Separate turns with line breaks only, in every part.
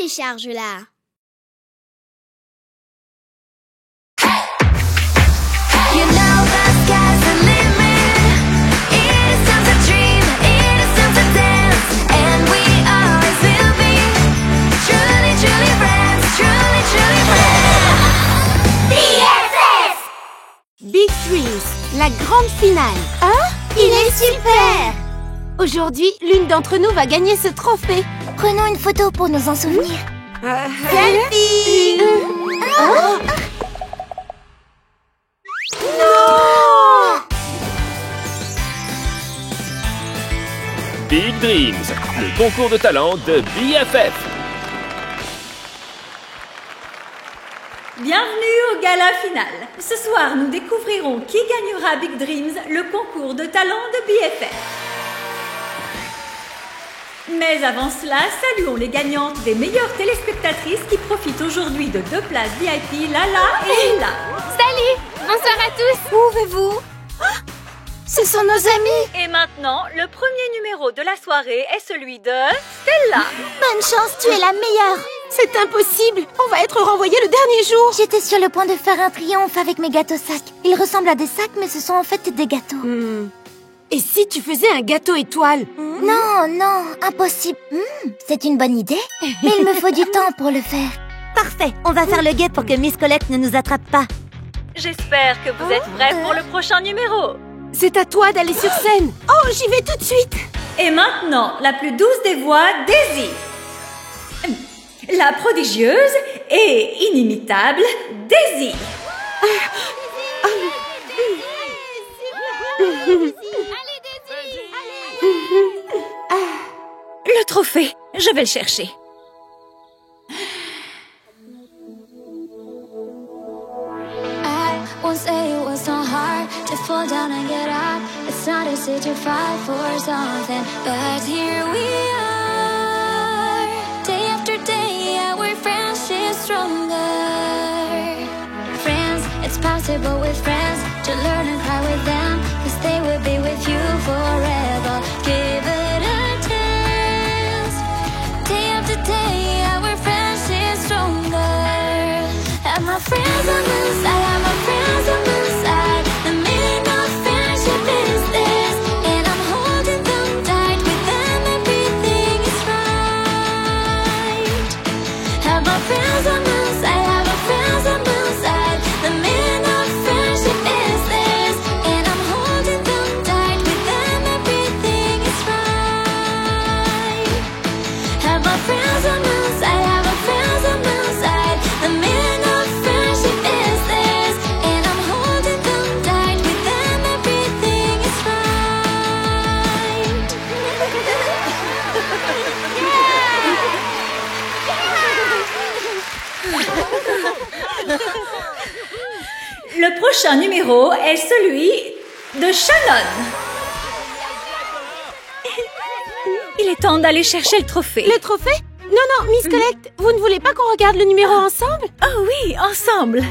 télécharge-la.
Big Dreams, la grande finale.
Hein? Il est super!
Aujourd'hui, l'une d'entre nous va gagner ce trophée.
Prenons une photo pour nous en souvenir.
Selfie!
Big Dreams, le concours de talent de BFF.
Bienvenue au gala final. Ce soir, nous découvrirons qui gagnera Big Dreams, le concours de talent de BFF. Mais avant cela, saluons les gagnantes des meilleures téléspectatrices qui profitent aujourd'hui de 2 places VIP, Lala et Lila.
Salut! Bonsoir à tous!
Où vais-vous? Ce sont nos amis.
Et maintenant, le premier numéro de la soirée est celui de Stella.
Bonne chance, tu es la meilleure.
C'est impossible. On va être renvoyés le dernier jour.
J'étais sur le point de faire un triomphe avec mes gâteaux sacs. Ils ressemblent à des sacs, mais ce sont en fait des gâteaux.
Et si tu faisais un gâteau étoile?
Non, non, impossible. C'est une bonne idée, mais il me faut du temps pour le faire. Parfait, on va faire le guet pour que Miss Colette ne nous attrape pas.
J'espère que vous êtes prêts pour le prochain numéro.
C'est à toi d'aller sur scène. Oh, j'y vais tout de suite.
Et maintenant, la plus douce des voix, Daisy. La prodigieuse et inimitable Daisy. Le trophée, je vais le chercher.
Won't say it was so hard to fall down and get up. It's not easy to fight for something, but here we are. Day after day, our friendship's stronger. Friends, it's possible with friends to learn and cry with them, 'cause they will be with you forever. Give it a chance. Day after day, our friendship's stronger. And my friends on the side, and my friends on the side. The meaning of friendship is this, and I'm holding them tight. With them, everything is right. Have my friends on the side, have my friends on the side. The meaning of friendship is this, and I'm holding them tight. With them, everything is right. Have my friends on the side, have my friends on the side. The meaning of friendship is this, and I'm holding them tight. With them, everything is right.
Le prochain numéro est celui de Shannon. Il est temps d'aller chercher le trophée.
Le trophée? Non, Miss Colette, vous ne voulez pas qu'on regarde le numéro ensemble?
Oh oui, ensemble.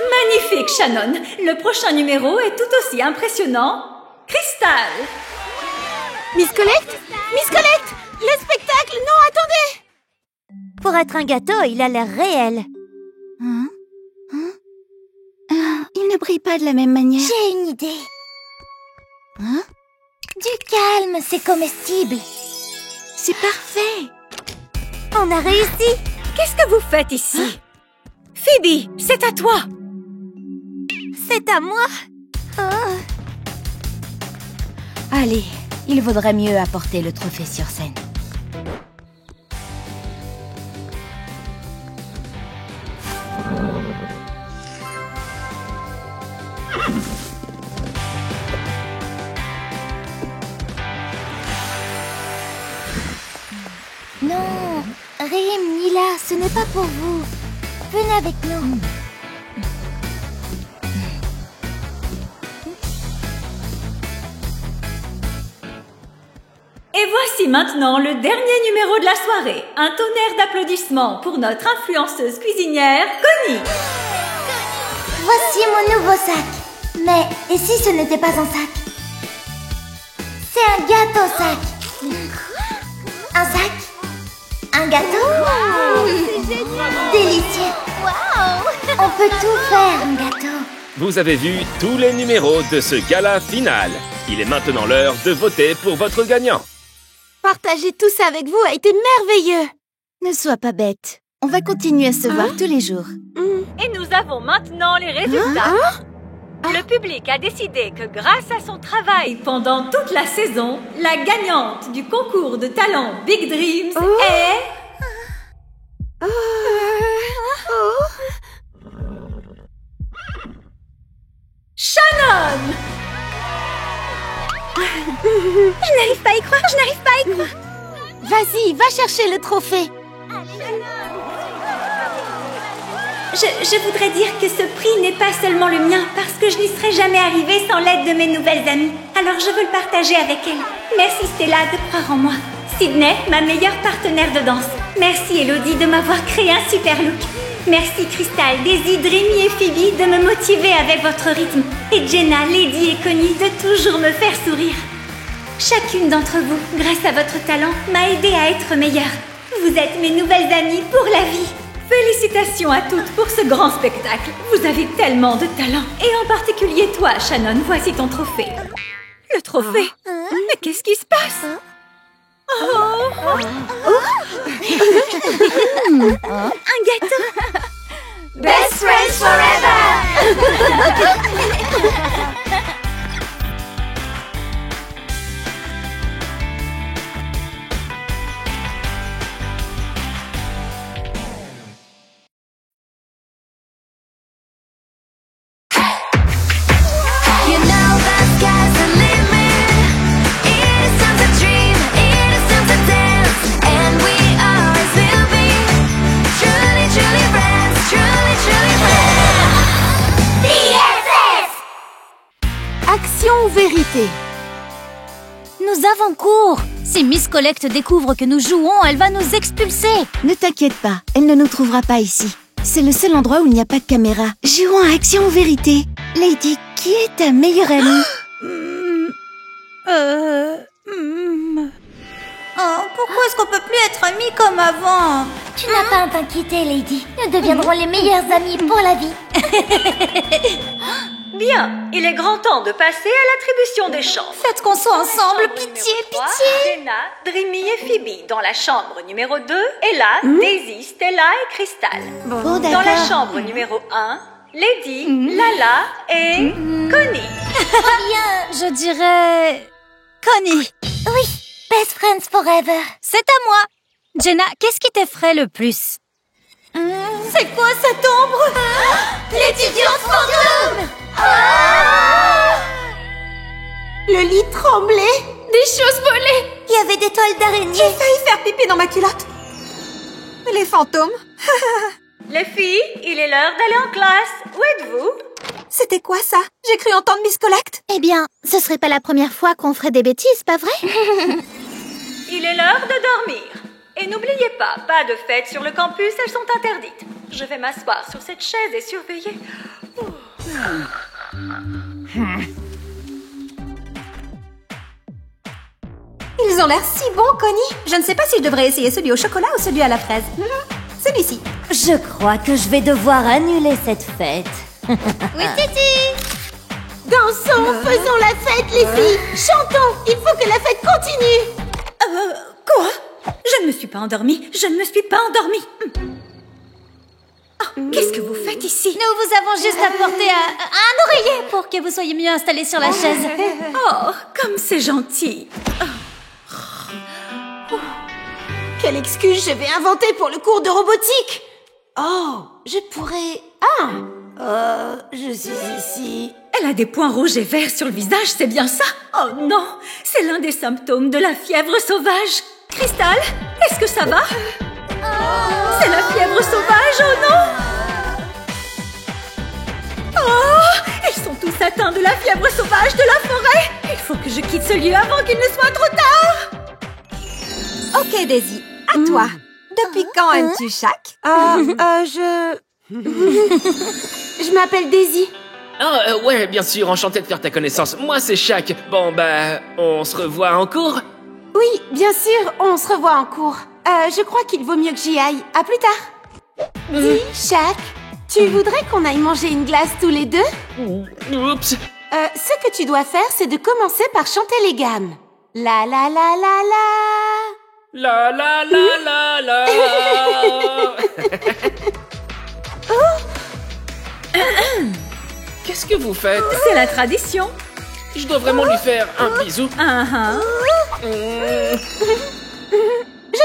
Magnifique, Shannon. Le prochain numéro est tout aussi impressionnant. Crystal.
Miss Colette? Miss Colette! Le spectacle! Non, attendez!
Pour être un gâteau, il a l'air réel.
Il ne brille pas de la même manière.
J'ai une idée. Du calme, c'est comestible.
C'est parfait.
On a réussi.
Qu'est-ce que vous faites ici? Phoebe, c'est à toi.
C'est à moi.
Allez, il vaudrait mieux apporter le trophée sur scène.
Non, Rim, Nila, ce n'est pas pour vous. Venez avec nous.
Et voici maintenant le dernier numéro de la soirée. Un tonnerre d'applaudissements pour notre influenceuse cuisinière, Connie.
Voici mon nouveau sac. Mais et si ce n'était pas un sac? C'est un gâteau sac. Un sac? Un gâteau? C'est génial! Délicieux! Wow! On peut tout faire, un gâteau.
Vous avez vu tous les numéros de ce gala final. Il est maintenant l'heure de voter pour votre gagnant.
Partager tout ça avec vous a été merveilleux.
Ne sois pas bête. On va continuer à se voir tous les jours.
Et nous avons maintenant les résultats. Le public a décidé que grâce à son travail pendant toute la saison, la gagnante du concours de talent Big Dreams est... Shannon!
Je n'arrive pas à y croire, je n'arrive pas à y croire.
Vas-y, va chercher le trophée.
Je voudrais dire que ce prix n'est pas seulement le mien parce que je n'y serais jamais arrivée sans l'aide de mes nouvelles amies. Alors je veux le partager avec elles. Merci Stella de croire en moi. Sydney, ma meilleure partenaire de danse. Merci Elodie de m'avoir créé un super look. Merci Crystal, Daisy, Dreamy et Phoebe de me motiver avec votre rythme. Et Jenna, Lady et Connie de toujours me faire sourire. Chacune d'entre vous, grâce à votre talent, m'a aidée à être meilleure. Vous êtes mes nouvelles amies pour la vie. Félicitations à toutes pour ce grand spectacle. Vous avez tellement de talent. Et en particulier toi, Shannon, voici ton trophée. Le trophée? Mais qu'est-ce qui se passe? Un gâteau.
Best friends forever.
Vérité.
Nous avons cours. Si Miss Collect découvre que nous jouons, elle va nous expulser. Ne t'inquiète pas, elle ne nous trouvera pas ici. C'est le seul endroit où il n'y a pas de caméra. Jouons à Action ou Vérité. Lady, qui est ta meilleure amie?
Oh, pourquoi est-ce qu'on peut plus être amis comme avant? Tu n'as pas à t'inquiéter, Lady. Nous deviendrons les meilleures amies pour la vie.
Bien, il est grand temps de passer à l'attribution des chambres.
Faites qu'on soit ensemble, pitié, pitié.
Jenna, Dreamy et Phoebe dans la chambre numéro 2. Et là, Daisy, Stella et Crystal.
Bon,
dans la chambre numéro 1, Lady, Lala et Connie.
Bien.
Je dirais... Connie.
Oui, best friends forever.
C'est à moi. Jenna, qu'est-ce qui t'effraie le plus?
C'est quoi cette ombre? L'étudiante fantôme!
Le lit tremblait.
Des choses volées.
Il y avait des toiles d'araignée.
J'ai failli faire pipi dans ma culotte. Les fantômes.
Les filles, il est l'heure d'aller en classe. Où êtes-vous?
C'était quoi ça? J'ai cru entendre Miss Collect.
Eh bien, ce serait pas la première fois qu'on ferait des bêtises, pas vrai?
Il est l'heure de dormir. Et n'oubliez pas de fêtes sur le campus, elles sont interdites. Je vais m'asseoir sur cette chaise et surveiller.
Ils ont l'air si bons, Connie. Je ne sais pas si je devrais essayer celui au chocolat ou celui à la fraise. Celui-ci.
Je crois que je vais devoir annuler cette fête. Oui, Titi.
Dansons, faisons la fête, les filles. Chantons, il faut que la fête continue.
Quoi? Je ne me suis pas endormie. Je ne me suis pas endormie. Oh, qu'est-ce que vous faites ici?
Nous vous avons juste apporté un oreiller pour que vous soyez mieux installés sur la chaise.
Oh, comme c'est gentil.
Quelle excuse je vais inventer pour le cours de robotique? Oh, je pourrais... je suis ici.
Elle a des points rouges et verts sur le visage, c'est bien ça? Oh non, c'est l'un des symptômes de la fièvre sauvage. Crystal, est-ce que ça va? C'est la fièvre sauvage, oh non! Oh, ils sont tous atteints de la fièvre sauvage de la forêt. Il faut que je quitte ce lieu avant qu'il ne soit trop tard.
Ok, Daisy, à toi. Depuis quand aimes-tu Shaq?
Je m'appelle Daisy.
Ah, ouais, bien sûr, enchanté de faire ta connaissance. Moi, c'est Shaq. Bon, bah, on se revoit en cours?
Oui, bien sûr, on se revoit en cours. Je crois qu'il vaut mieux que j'y aille. À plus tard. Dis, Shaq, tu voudrais qu'on aille manger une glace tous les deux?
Oups.
Ce que tu dois faire, c'est de commencer par chanter les gammes. La la la la la.
La la la la la. Qu'est-ce que vous faites?
C'est la tradition.
Je dois vraiment lui faire un bisou.
Je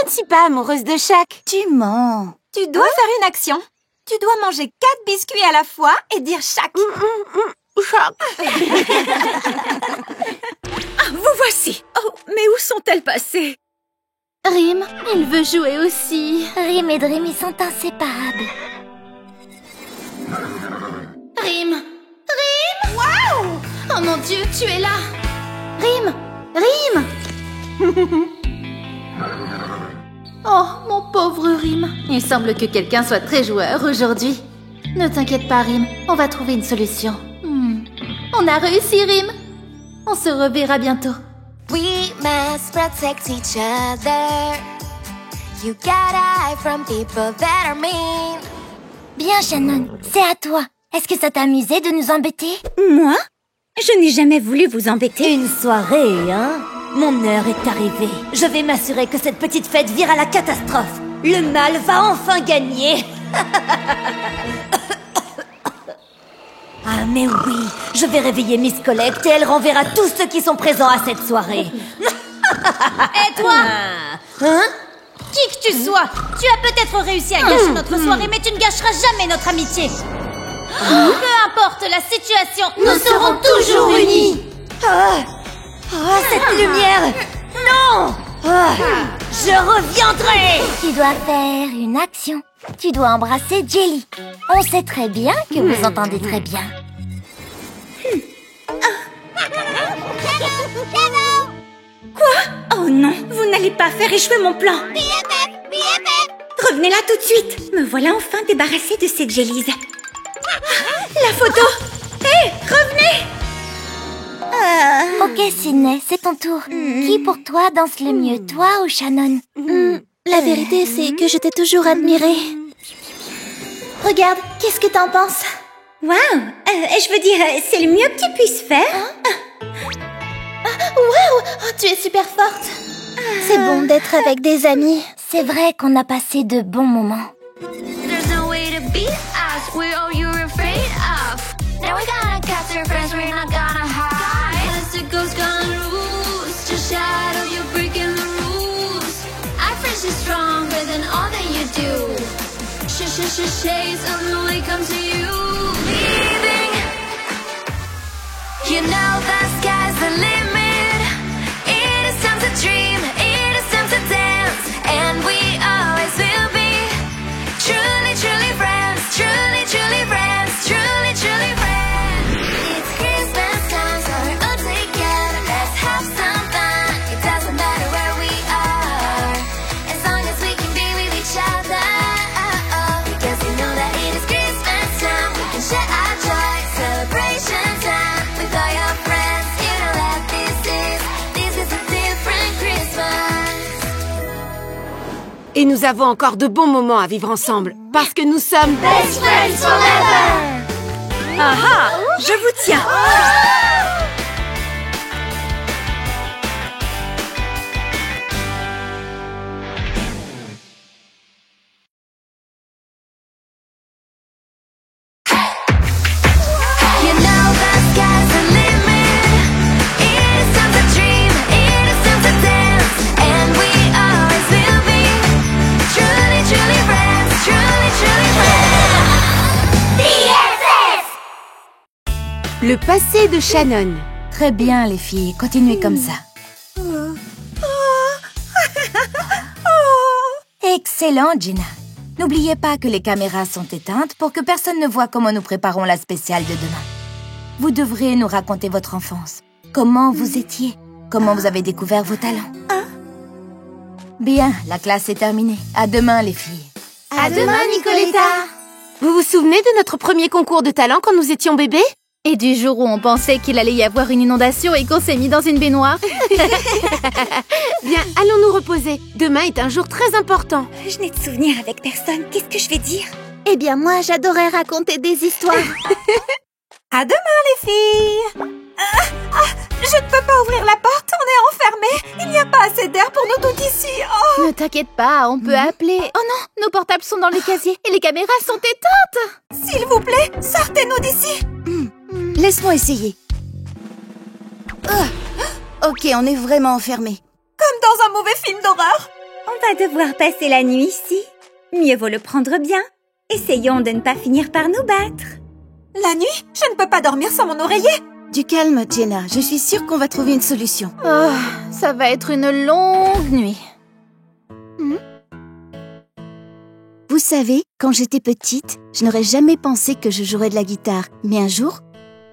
ne suis pas amoureuse de Shaq.
Tu mens.
Tu dois faire une action. Tu dois manger 4 biscuits à la fois et dire Shaq.
Vous voici. Oh, mais où sont-elles passées?
Rim, il veut jouer aussi.
Rim et Dream, ils sont inséparables.
Rim! Rim! Waouh! Oh mon Dieu, tu es là! Rim! Rim! Oh, mon pauvre Rim. Il semble que quelqu'un soit très joueur aujourd'hui. Ne t'inquiète pas, Rim. On va trouver une solution. On a réussi, Rim. On se reverra bientôt.
We must protect each other. You gotta hide from people that are mean.
Bien, Shannon, c'est à toi. Est-ce que ça t'a amusé de nous embêter?
Moi? Je n'ai jamais voulu vous embêter.
Une soirée, hein? Mon heure est arrivée. Je vais m'assurer que cette petite fête vire à la catastrophe. Le mal va enfin gagner. Ah mais oui, je vais réveiller Miss Collect et elle renverra tous ceux qui sont présents à cette soirée. Et toi? Hein? Qui que tu sois, tu as peut-être réussi à gâcher notre soirée, mais tu ne gâcheras jamais notre amitié. Peu importe la situation, nous serons toujours unis. Cette lumière! Non! Je reviendrai!
Tu dois faire une action. Tu dois embrasser Jelly. On sait très bien que vous entendez très bien.
Quoi? Oh non, vous n'allez pas faire échouer mon plan. Revenez là tout de suite. Me voilà enfin débarrassée de cette gélise. La photo. Hé, revenez.
Ok, Sydney, c'est ton tour. Qui pour toi danse le mieux, toi ou Shannon?
La vérité, c'est que je t'ai toujours admirée. Regarde, qu'est-ce que t'en penses?
Waouh, je veux dire, c'est le mieux que tu puisses faire.
Waouh, tu es super forte. C'est bon d'être avec des amis.
C'est vrai qu'on a passé de bons moments.
There's no way to beat us. We're all you're afraid of. Now we gotta catch our friends. We're not gonna hide. Unless the ghost gonna lose. Just shout out, you're breaking the rules. Our friendship's stronger than all that you do. Shades on the way come to you. Leaving. You know the sky's the limit. It is time to dream. It is time to dance. And we always will be. Truly, truly friends. Truly, truly friends. Truly, truly friends. It's Christmas time, so we're all together. Let's have some fun. It doesn't matter where we are, as long as we can be with each other. Because we know that it is Christmas time. We can share our joy. Celebration time with all your friends. You know that this is a different Christmas.
Et nous avons encore de bons moments à vivre ensemble. Parce que nous sommes
Best friends forever!
Ah ah, je vous tiens.
You know the sky's the limit. It is time to dream. It is time to dance. And we always will be. Truly, truly friends. Truly, truly friends.
le passé de Shannon.
Très bien, les filles. Continuez comme ça. Excellent, Gina. N'oubliez pas que les caméras sont éteintes pour que personne ne voit comment nous préparons la spéciale de demain. Vous devrez nous raconter votre enfance. Comment vous étiez? Comment vous avez découvert vos talents? Bien, la classe est terminée. À demain, les filles.
À demain, Nicoletta. Vous vous souvenez de notre premier concours de talent quand nous étions bébés?
Et du jour où on pensait qu'il allait y avoir une inondation et qu'on s'est mis dans une baignoire.
Bien, allons nous reposer. Demain est un jour très important.
Je n'ai de souvenirs avec personne. Qu'est-ce que je vais dire?
Eh bien, moi, j'adorais raconter des histoires.
À demain, les filles. Je ne peux pas ouvrir la porte, on est enfermés. Il n'y a pas assez d'air pour nous toutes ici. Oh.
Ne t'inquiète pas, on peut appeler... Oh non, nos portables sont dans le casier et les caméras sont éteintes.
S'il vous plaît, sortez-nous d'ici.
Laisse-moi essayer. Ok, on est vraiment enfermés.
Comme dans un mauvais film d'horreur.
On va devoir passer la nuit ici. Mieux vaut le prendre bien. Essayons de ne pas finir par nous battre.
La nuit, je ne peux pas dormir sans mon oreiller.
Du calme, Jenna. Je suis sûre qu'on va trouver une solution.
Oh, ça va être une longue nuit.
Vous savez, quand j'étais petite, je n'aurais jamais pensé que je jouerais de la guitare. Mais un jour,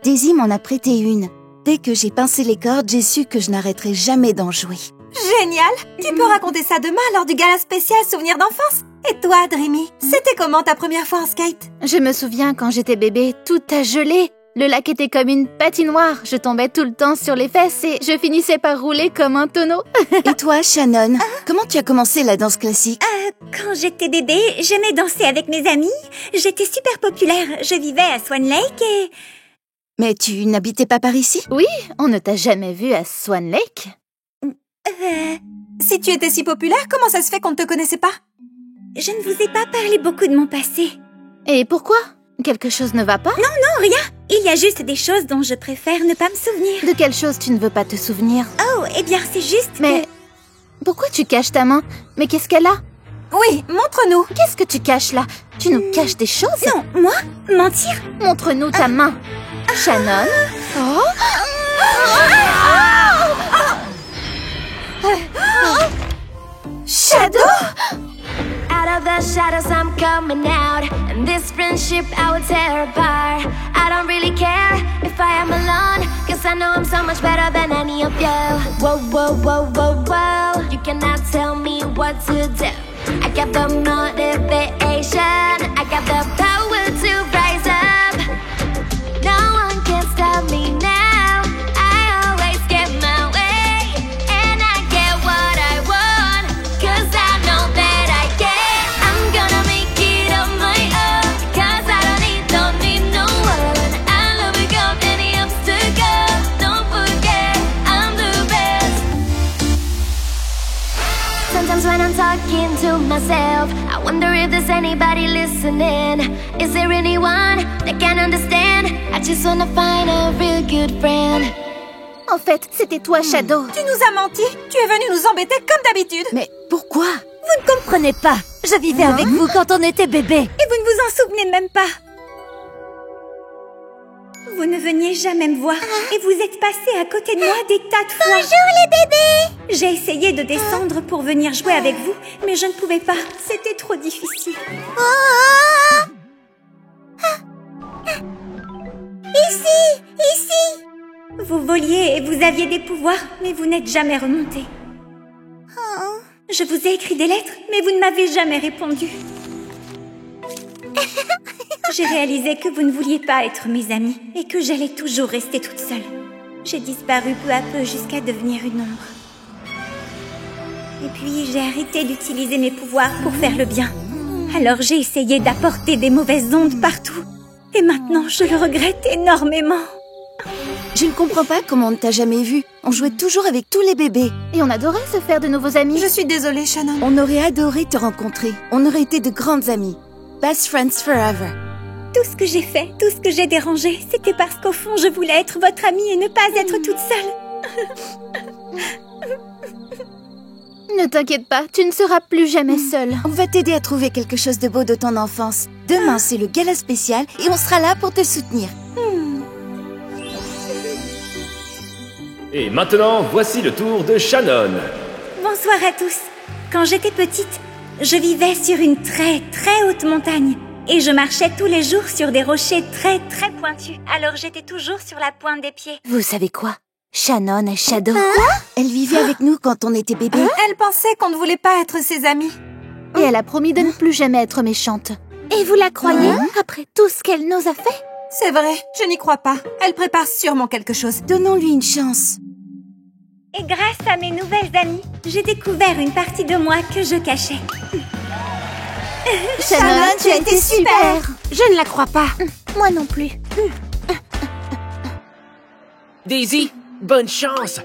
Daisy m'en a prêté une. Dès que j'ai pincé les cordes, j'ai su que je n'arrêterais jamais d'en jouer.
Génial. Tu peux raconter ça demain lors du gala spécial Souvenirs d'enfance. Et toi, Dreamy, c'était comment ta première fois en skate?
Je me souviens quand j'étais bébé, tout a gelé. Le lac était comme une patinoire. Je tombais tout le temps sur les fesses et je finissais par rouler comme un tonneau.
Et toi, Shannon, comment tu as commencé la danse classique?
Quand j'étais bébé, j'aimais danser avec mes amis. J'étais super populaire. Je vivais à Swan Lake et...
Mais tu n'habitais pas par ici?
Oui, on ne t'a jamais vu à Swan Lake.
Si tu étais si populaire, comment ça se fait qu'on ne te connaissait pas?
Je ne vous ai pas parlé beaucoup de mon passé.
Et pourquoi? Quelque chose ne va pas?
Non, rien. Il y a juste des choses dont je préfère ne pas me souvenir.
De quelle chose tu ne veux pas te souvenir?
Oh, eh bien, c'est juste
Mais pourquoi tu caches ta main? Mais qu'est-ce qu'elle a?
Oui, montre-nous.
Qu'est-ce que tu caches là? Tu nous caches des choses?
Non, moi? Mentir?
Montre-nous ta main. Shannon?
Shadow?
Out of the shadows I'm coming out, and this friendship I will tear apart. I don't really care if I am alone, cause I know I'm so much better than any of you. Whoa, whoa, whoa, whoa, whoa, you cannot tell me what to do. I got the motivation, I got the power to rise up. No one can stop me now, I always get my way, and I get what I want, cause I know that I can. I'm gonna make it on my own, cause I don't need no one. I'll overcome any obstacle, don't forget I'm the best. Sometimes when I'm talking to myself, I wonder if there's anybody listening. Is there anyone that can understand? I just wanna find a real good friend.
En fait, c'était toi, Shadow.
Tu nous as menti. Tu es venu nous embêter comme d'habitude.
Mais pourquoi?
Vous ne comprenez pas. Je vivais avec vous quand on était bébé.
Et vous ne vous en souvenez même pas. Vous ne veniez jamais me voir et vous êtes passé à côté de moi des tas de fois.
Bonjour les bébés.
J'ai essayé de descendre pour venir jouer avec vous, mais je ne pouvais pas. C'était trop difficile.
Ici.
Vous voliez et vous aviez des pouvoirs, mais vous n'êtes jamais remonté. Je vous ai écrit des lettres, mais vous ne m'avez jamais répondu. J'ai réalisé que vous ne vouliez pas être mes amis et que j'allais toujours rester toute seule. J'ai disparu peu à peu jusqu'à devenir une ombre. Et puis j'ai arrêté d'utiliser mes pouvoirs pour faire le bien. Alors j'ai essayé d'apporter des mauvaises ondes partout. Et maintenant je le regrette énormément.
Je ne comprends pas comment on ne t'a jamais vu. On jouait toujours avec tous les bébés.
Et on adorait se faire de nouveaux amis.
Je suis désolée, Shannon.
On aurait adoré te rencontrer. On aurait été de grandes amies. Best friends forever.
Tout ce que j'ai fait, tout ce que j'ai dérangé, c'était parce qu'au fond, je voulais être votre amie et ne pas être toute seule.
Ne t'inquiète pas, tu ne seras plus jamais seule.
On va t'aider à trouver quelque chose de beau de ton enfance. Demain, c'est le gala spécial et on sera là pour te soutenir.
Et maintenant, voici le tour de Shannon.
Bonsoir à tous. Quand j'étais petite, je vivais sur une très haute montagne. Et je marchais tous les jours sur des rochers très pointus. Alors j'étais toujours sur la pointe des pieds.
Vous savez quoi?
Shannon et Shadow. Elle vivait avec nous quand on était bébé.
Elle pensait qu'on ne voulait pas être ses amis.
Et elle a promis de ne plus jamais être méchante.
Et vous la croyez, après tout ce qu'elle nous a fait?
C'est vrai, je n'y crois pas. Elle prépare sûrement quelque chose.
Donnons-lui une chance.
Et grâce à mes nouvelles amies, j'ai découvert une partie de moi que je cachais.
Shannon,
tu as été super.
Je ne la crois pas.
Moi non plus.
Daisy, bonne chance.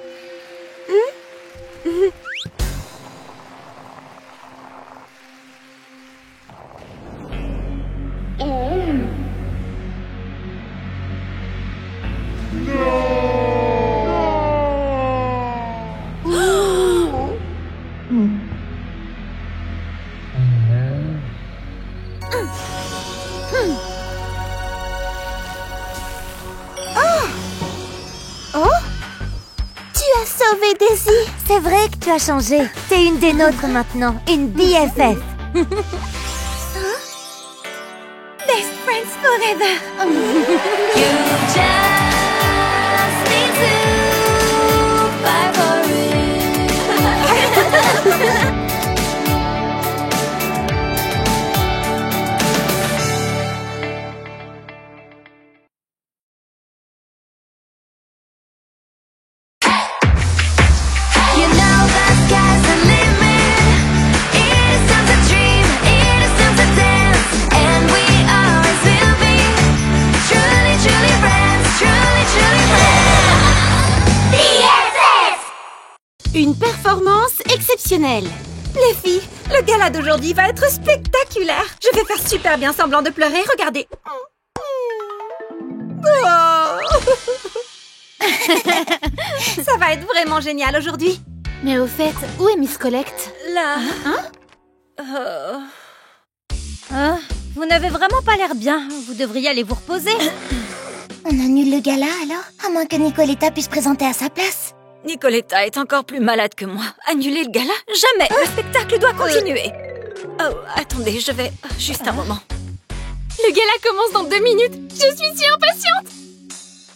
Tu as sauvé Daisy. C'est vrai que tu as changé. T'es une des nôtres maintenant, une BFF.
Best friends forever.
You just need to fight for it. You know the sky's the limit. It is time to dream, it is time to dance, and we always will be truly, truly friends, truly, truly friends. BFF!
Une performance exceptionnelle.
Les filles, le gala d'aujourd'hui va être spectaculaire. Je vais faire super bien semblant de pleurer. Regardez. Ça va être vraiment génial aujourd'hui.
Mais au fait, où est Miss Collect?
Là.
Vous n'avez vraiment pas l'air bien. Vous devriez aller vous reposer. On annule le gala alors? À moins que Nicoletta puisse présenter à sa place.
Nicoletta est encore plus malade que moi. Annuler le gala? Jamais! Le spectacle doit continuer. Oh, attendez, je vais... Juste un moment.
Le gala commence dans 2 minutes. Je suis si impatiente.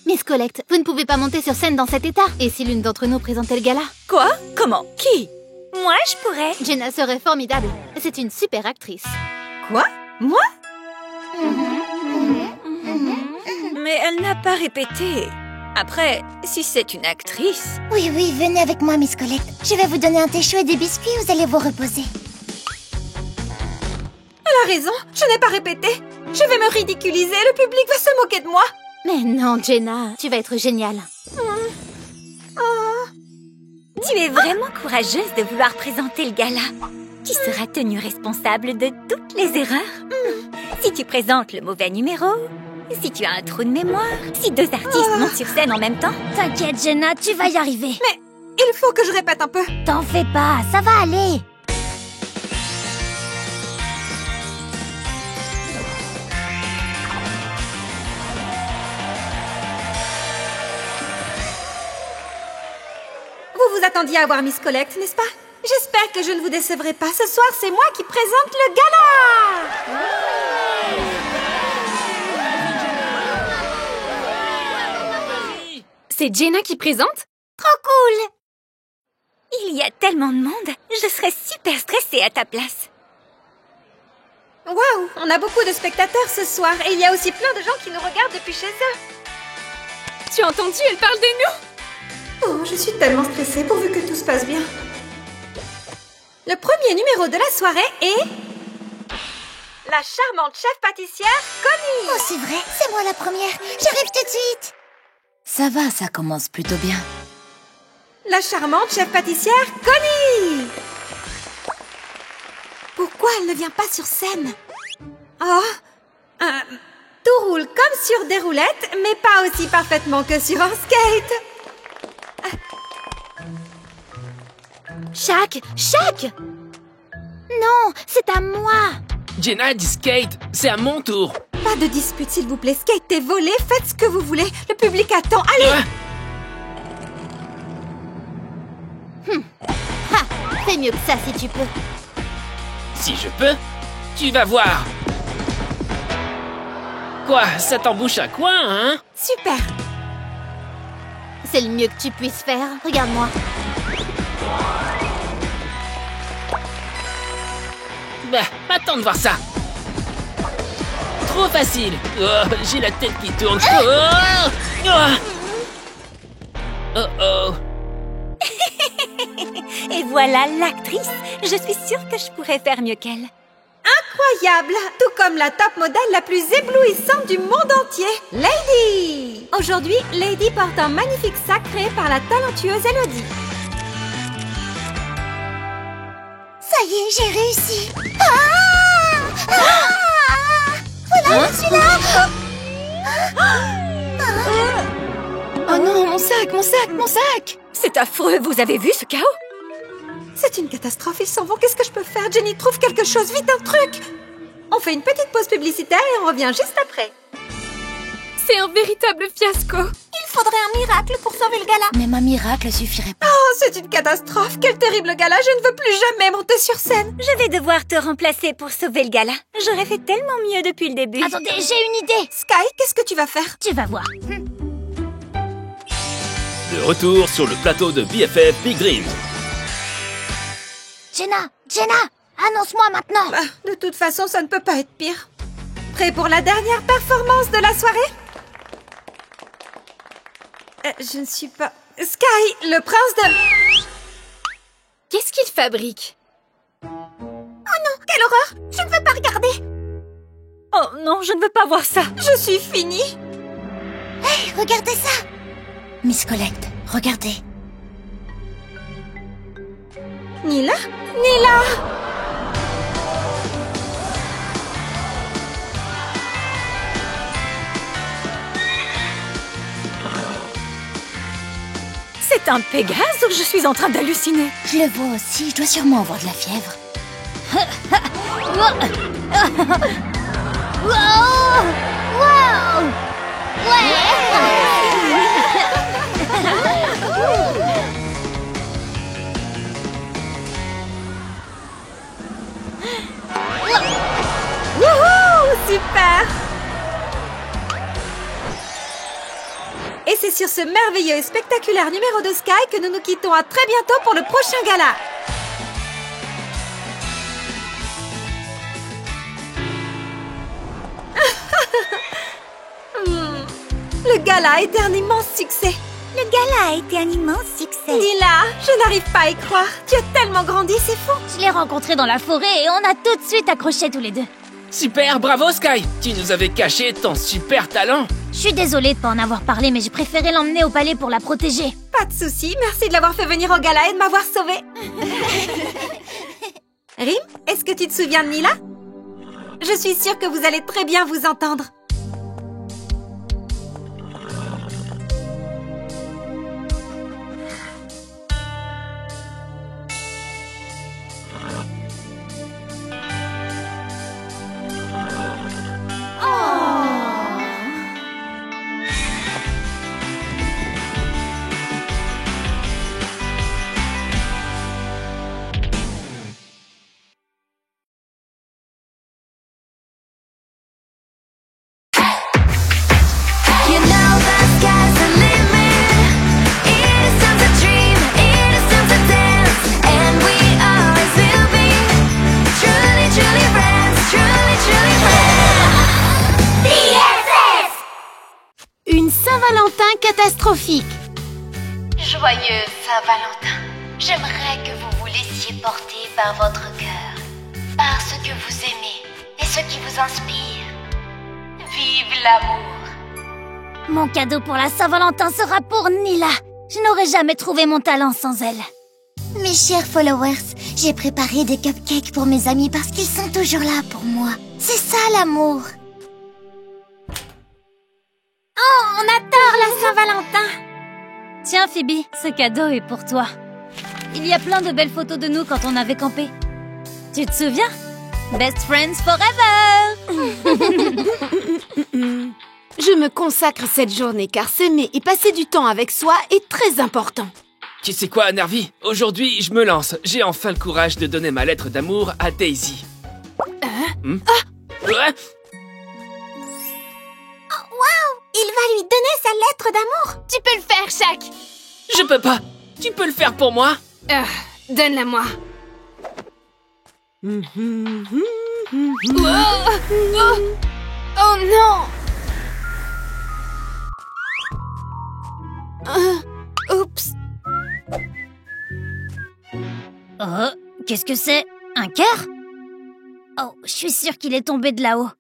Miss Collect, vous ne pouvez pas monter sur scène dans cet état. Et si l'une d'entre nous présentait le gala?
Quoi? Comment? Qui?
Moi, je pourrais.
Jenna serait formidable. C'est une super actrice.
Quoi? Moi?
Mais elle n'a pas répété. Après, si c'est une actrice...
Oui, venez avec moi, Miss Collect. Je vais vous donner un thé chaud et des biscuits, vous allez vous reposer.
Elle a raison, je n'ai pas répété. Je vais me ridiculiser, le public va se moquer de moi.
Mais non, Jenna, tu vas être géniale.
Tu es vraiment courageuse de vouloir présenter le gala. Tu seras tenue responsable de toutes les erreurs. Si tu présentes le mauvais numéro, si tu as un trou de mémoire, si 2 artistes montent sur scène en même temps.
T'inquiète, Jenna, tu vas y arriver.
Mais il faut que je répète un peu.
T'en fais pas, ça va aller.
Vous vous attendiez à voir Miss Collect, n'est-ce pas? J'espère que je ne vous décevrai pas. Ce soir, c'est moi qui présente le gala.
C'est Jenna qui présente?
Trop cool! Il y a tellement de monde, je serais super stressée à ta place.
Waouh, on a beaucoup de spectateurs ce soir et il y a aussi plein de gens qui nous regardent depuis chez eux.
Tu as entendu, elle parle de nous!
Oh, je suis tellement stressée pourvu que tout se passe bien. Le premier numéro de la soirée est... la charmante chef pâtissière Connie.
Oh, c'est vrai, c'est moi la première. J'arrive tout de suite.
Ça va, ça commence plutôt bien.
La charmante chef pâtissière Connie. Pourquoi elle ne vient pas sur scène? Oh, tout roule comme sur des roulettes, mais pas aussi parfaitement que sur un skate.
Shaq! Non, c'est à moi!
Jenna dit skate, c'est à mon tour.
Pas de dispute, s'il vous plaît. Skate est volé, faites ce que vous voulez. Le public attend, allez!
Ha! Fais mieux que ça si tu peux.
Si je peux, tu vas voir. Quoi, ça t'embouche à quoi, hein?
Super!
C'est le mieux que tu puisses faire. Regarde-moi.
Bah, attends de voir ça. Trop facile. Oh, j'ai la tête qui tourne. Oh.
Et voilà l'actrice. Je suis sûre que je pourrais faire mieux qu'elle.
Incroyable! Tout comme la top modèle la plus éblouissante du monde entier, Lady! Aujourd'hui, Lady porte un magnifique sac créé par la talentueuse Elodie.
Ça y est, j'ai réussi. Voilà, je suis là.
Oh non, mon sac, mon sac, mon sac!
C'est affreux, vous avez vu ce chaos?
C'est une catastrophe, ils s'en vont. Qu'est-ce que je peux faire? Jenny, trouve quelque chose, vite, un truc! On fait une petite pause publicitaire et on revient juste après.
C'est un véritable fiasco.
Il faudrait un miracle pour sauver le gala.
Même un miracle suffirait pas.
Oh, c'est une catastrophe! Quel terrible gala! Je ne veux plus jamais monter sur scène!
Je vais devoir te remplacer pour sauver le gala. J'aurais fait tellement mieux depuis le début.
Attendez, j'ai une idée.
Sky, qu'est-ce que tu vas faire?
Tu vas voir.
De retour sur le plateau de BFF Big Dreams.
Jenna, annonce-moi maintenant.
Bah, de toute façon, ça ne peut pas être pire. Prêt pour la dernière performance de la soirée? Je ne suis pas... Sky, le prince de...
Qu'est-ce qu'il fabrique?
Oh non, quelle horreur! Je ne veux pas regarder.
Oh non, je ne veux pas voir ça.
Je suis finie.
Hey, regardez ça.
Miss Collect, regardez.
Nila? Nila!
C'est un Pégase ou je suis en train d'halluciner?
Je le vois aussi, je dois sûrement avoir de la fièvre.
Wouhou! Super! Et c'est sur ce merveilleux et spectaculaire numéro de Sky que nous nous quittons. À très bientôt pour le prochain gala. Le gala a été un immense succès.
Le gala a été un immense succès.
Nila, je n'arrive pas à y croire. Tu as tellement grandi, c'est fou.
Je l'ai rencontré dans la forêt et on a tout de suite accroché tous les deux.
Super, bravo Sky. Tu nous avais caché ton super talent.
Je suis désolée de pas en avoir parlé, mais j'ai préféré l'emmener au palais pour la protéger.
Pas de souci, merci de l'avoir fait venir au gala et de m'avoir sauvée. Rim, est-ce que tu te souviens de Nila? Je suis sûre que vous allez très bien vous entendre.
Une Saint-Valentin catastrophique.
Joyeux Saint-Valentin. J'aimerais que vous vous laissiez porter par votre cœur, par ce que vous aimez et ce qui vous inspire. Vive l'amour.
Mon cadeau pour la Saint-Valentin sera pour Nila. Je n'aurais jamais trouvé mon talent sans elle.
Mes chers followers, j'ai préparé des cupcakes pour mes amis parce qu'ils sont toujours là pour moi. C'est ça l'amour.
Oh, on adore la Saint-Valentin.
Tiens Phoebe, ce cadeau est pour toi. Il y a plein de belles photos de nous quand on avait campé. Tu te souviens? Best friends forever.
Je me consacre cette journée car s'aimer et passer du temps avec soi est très important.
Tu sais quoi, Nervi? Aujourd'hui, je me lance. J'ai enfin le courage de donner ma lettre d'amour à Daisy. Ouais.
Oh, waouh!
Il va lui donner sa lettre d'amour.
Tu peux le faire, Shaq.
Je peux pas. Tu peux le faire pour moi?
Donne-la-moi. Oh non. Oups.
Oh, qu'est-ce que c'est? Un cœur? Oh, je suis sûre qu'il est tombé de là-haut.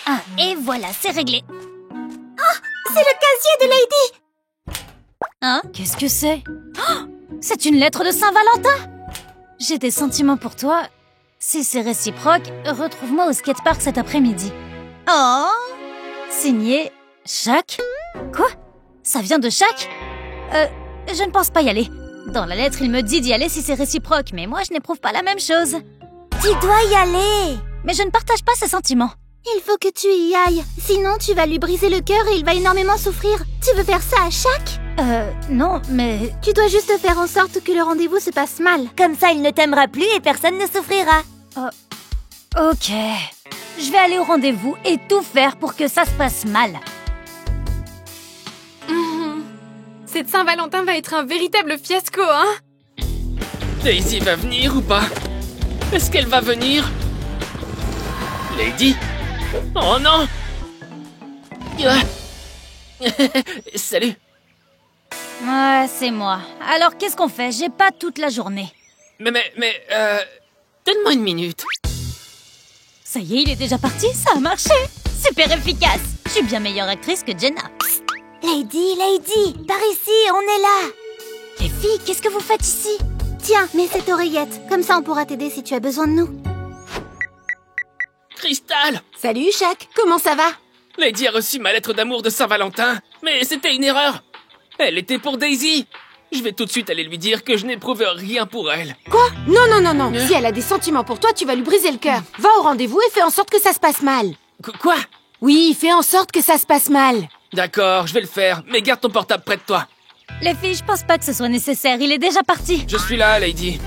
Ah, et voilà, c'est réglé.
Oh, c'est le casier de Lady.
Hein? Qu'est-ce que c'est? Oh, c'est une lettre de Saint-Valentin! J'ai des sentiments pour toi. Si c'est réciproque, retrouve-moi au skatepark cet après-midi. Oh! Signé Shaq? Quoi? Ça vient de Shaq? Je ne pense pas y aller. Dans la lettre, il me dit d'y aller si c'est réciproque, mais moi, je n'éprouve pas la même chose.
Tu dois y aller.
Mais je ne partage pas ses sentiments.
Il faut que tu y ailles, sinon tu vas lui briser le cœur et il va énormément souffrir. Tu veux faire ça à Shaq?
Non, mais...
Tu dois juste faire en sorte que le rendez-vous se passe mal. Comme ça, il ne t'aimera plus et personne ne souffrira.
Ok. Je vais aller au rendez-vous et tout faire pour que ça se passe mal.
Cette Saint-Valentin va être un véritable fiasco, hein?
Daisy va venir ou pas? Est-ce qu'elle va venir? Lady? Oh non! Salut!
Ouais, c'est moi. Alors, qu'est-ce qu'on fait? J'ai pas toute la journée.
Mais, donne-moi une minute.
Ça y est, il est déjà parti? Ça a marché! Super efficace! Je suis bien meilleure actrice que Jenna.
Psst. Lady, par ici, on est là!
Les filles, qu'est-ce que vous faites ici?
Tiens, mets cette oreillette. Comme ça, on pourra t'aider si tu as besoin de nous.
Crystal!
Salut, Shaq. Comment ça va?
Lady a reçu ma lettre d'amour de Saint-Valentin, mais c'était une erreur. Elle était pour Daisy. Je vais tout de suite aller lui dire que je n'éprouve rien pour elle.
Quoi? Non. Si elle a des sentiments pour toi, tu vas lui briser le cœur. Va au rendez-vous et fais en sorte que ça se passe mal.
Quoi?
Oui, fais en sorte que ça se passe mal.
D'accord, je vais le faire, mais garde ton portable près de toi.
Les filles, je pense pas que ce soit nécessaire, il est déjà parti.
Je suis là, Lady.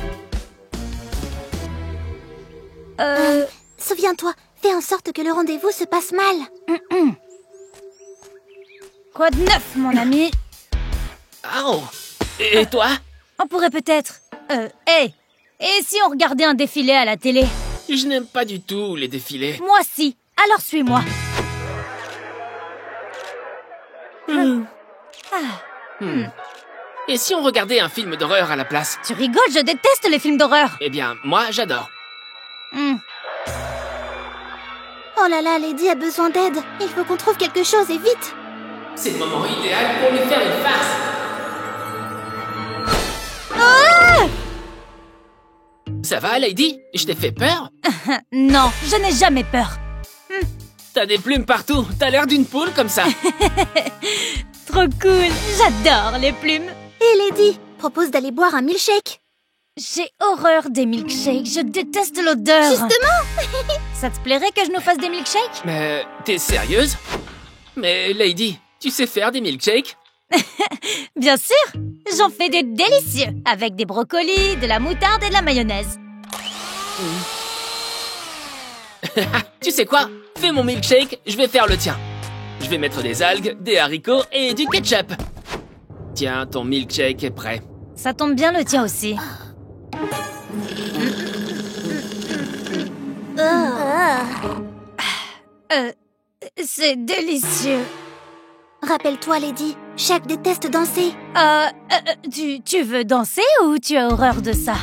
Souviens-toi, fais en sorte que le rendez-vous se passe mal.
Quoi de neuf, mon ami?
Oh. Et toi?
On pourrait peut-être... Et si on regardait un défilé à la télé?
Je n'aime pas du tout les défilés.
Moi si, alors suis-moi.
Et si on regardait un film d'horreur à la place?
Tu rigoles, je déteste les films d'horreur.
Eh bien, moi, j'adore.
Oh là là, Lady a besoin d'aide. Il faut qu'on trouve quelque chose et vite.
C'est le moment idéal pour lui faire une farce. Ça va, Lady? Je t'ai fait peur?
Non, je n'ai jamais peur.
T'as des plumes partout. T'as l'air d'une poule comme ça.
Trop cool, j'adore les plumes.
Et Lady, propose d'aller boire un milkshake.
J'ai horreur des milkshakes, je déteste l'odeur.
Justement.
Ça te plairait que je nous fasse des milkshakes?
Mais t'es sérieuse? Mais Lady, tu sais faire des milkshakes?
Bien sûr, j'en fais des délicieux, avec des brocolis, de la moutarde et de la mayonnaise.
Tu sais quoi? Fais mon milkshake, je vais faire le tien. Je vais mettre des algues, des haricots et du ketchup. Tiens, ton milkshake est prêt.
Ça tombe bien, le tien aussi. C'est délicieux.
Rappelle-toi, Lady, Shaq déteste danser.
Tu veux danser ou tu as horreur de ça?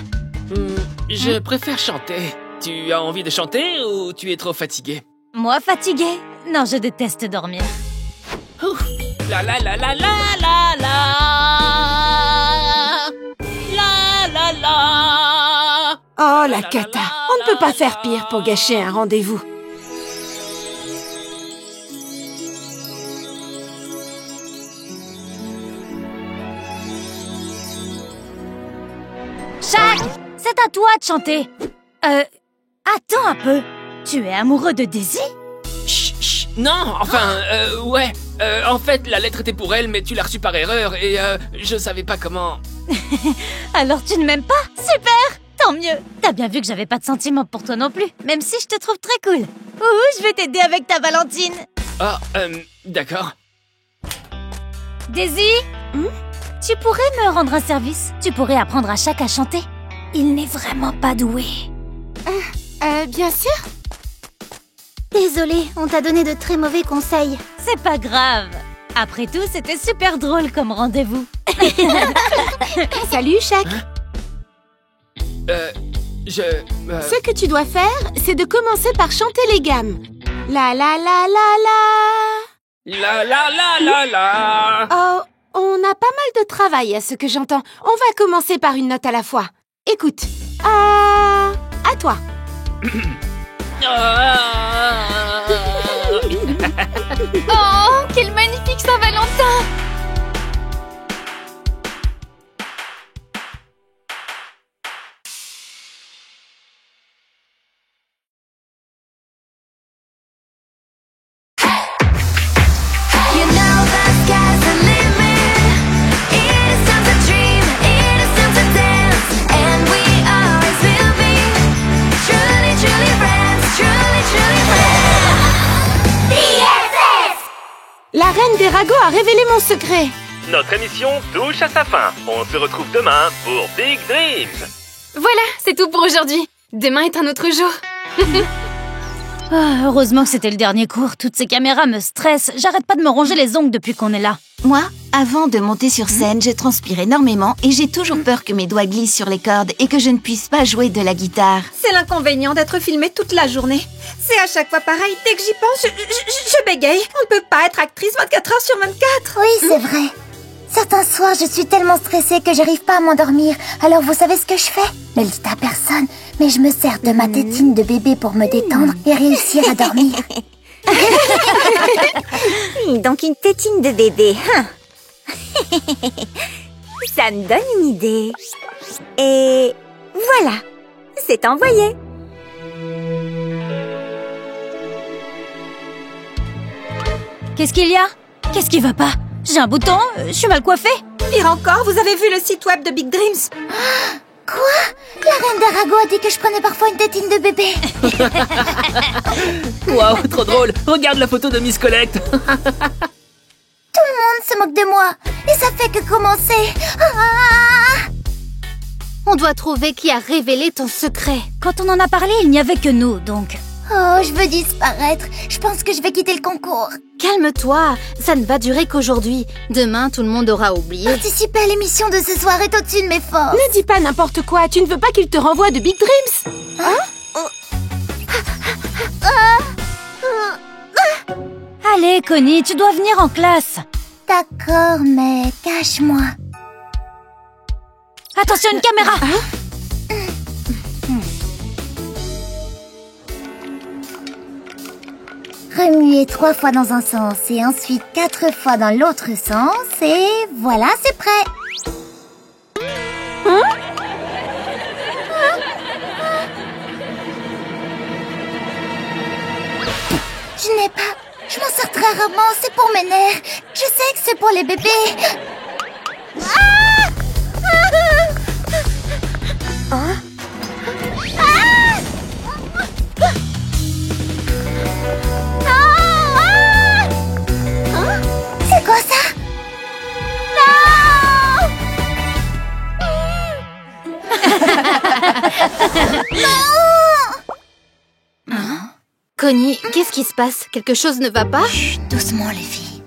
Je préfère chanter. Tu as envie de chanter ou tu es trop fatiguée?
Moi, fatiguée? Non, je déteste dormir.
Ouf. La la la la la la la. La la la.
Oh, la cata. On ne peut pas faire pire pour gâcher un rendez-vous.
Shaq, c'est à toi de chanter. Attends un peu. Tu es amoureux de Daisy?
Chut, non, enfin, ouais. En fait, la lettre était pour elle, mais tu l'as reçue par erreur et je savais pas comment...
Alors tu ne m'aimes pas? Super! Tant mieux! T'as bien vu que j'avais pas de sentiments pour toi non plus, même si je te trouve très cool. je vais t'aider avec ta Valentine.
Ah, d'accord.
Daisy, tu pourrais me rendre un service? Tu pourrais apprendre à Shaq à chanter. Il n'est vraiment pas doué.
Bien sûr.
Désolée, on t'a donné de très mauvais conseils.
C'est pas grave. Après tout, c'était super drôle comme rendez-vous.
Salut, Shaq.
Ce
que tu dois faire, c'est de commencer par chanter les gammes. La la la la la.
La la la la la.
Oh, on a pas mal de travail à ce que j'entends. On va commencer par une note à la fois. Écoute. À toi.
Oh, quel magnifique Saint-Valentin!
La reine des ragots a révélé mon secret.
Notre émission touche à sa fin. On se retrouve demain pour Big Dreams.
Voilà, c'est tout pour aujourd'hui. Demain est un autre jour.
Heureusement que c'était le dernier cours. Toutes ces caméras me stressent. J'arrête pas de me ronger les ongles depuis qu'on est là.
Moi, avant de monter sur scène, je transpire énormément et j'ai toujours peur que mes doigts glissent sur les cordes et que je ne puisse pas jouer de la guitare.
C'est l'inconvénient d'être filmé toute la journée. C'est à chaque fois pareil. Dès que j'y pense, je bégaye. On ne peut pas être actrice 24 heures sur 24.
Oui, c'est vrai. Certains soirs, je suis tellement stressée que j'arrive pas à m'endormir. Alors vous savez ce que je fais? Ne le dites à personne, mais je me sers de ma tétine de bébé pour me détendre et réussir à dormir.
Donc une tétine de bébé, hein? Ça me donne une idée. Et voilà, c'est envoyé.
Qu'est-ce qu'il y a? Qu'est-ce qui va pas? J'ai un bouton? Je suis mal coiffée?
Pire encore, vous avez vu le site web de Big Dreams?
Quoi? La reine des ragots a dit que je prenais parfois une tétine de bébé.
Waouh, trop drôle. Regarde la photo de Miss Collect.
Tout le monde se moque de moi. Et ça fait que commencer.
On doit trouver qui a révélé ton secret. Quand on en a parlé, il n'y avait que nous, donc.
Oh, je veux disparaître. Je pense que je vais quitter le concours.
Calme-toi, ça ne va durer qu'aujourd'hui. Demain, tout le monde aura oublié.
Participer à l'émission de ce soir est au-dessus de mes forces.
Ne dis pas n'importe quoi. Tu ne veux pas qu'il te renvoie de Big Dreams?
Allez, Connie, tu dois venir en classe.
D'accord, mais cache-moi.
Attention, une caméra.
Remuez 3 fois dans un sens et ensuite 4 fois dans l'autre sens et voilà, c'est prêt. Je m'en sers très rarement, c'est pour mes nerfs. Je sais que c'est pour les bébés. C'est quoi ça?
Connie, qu'est-ce qui se passe? Quelque chose ne va pas?
Chut, doucement les filles.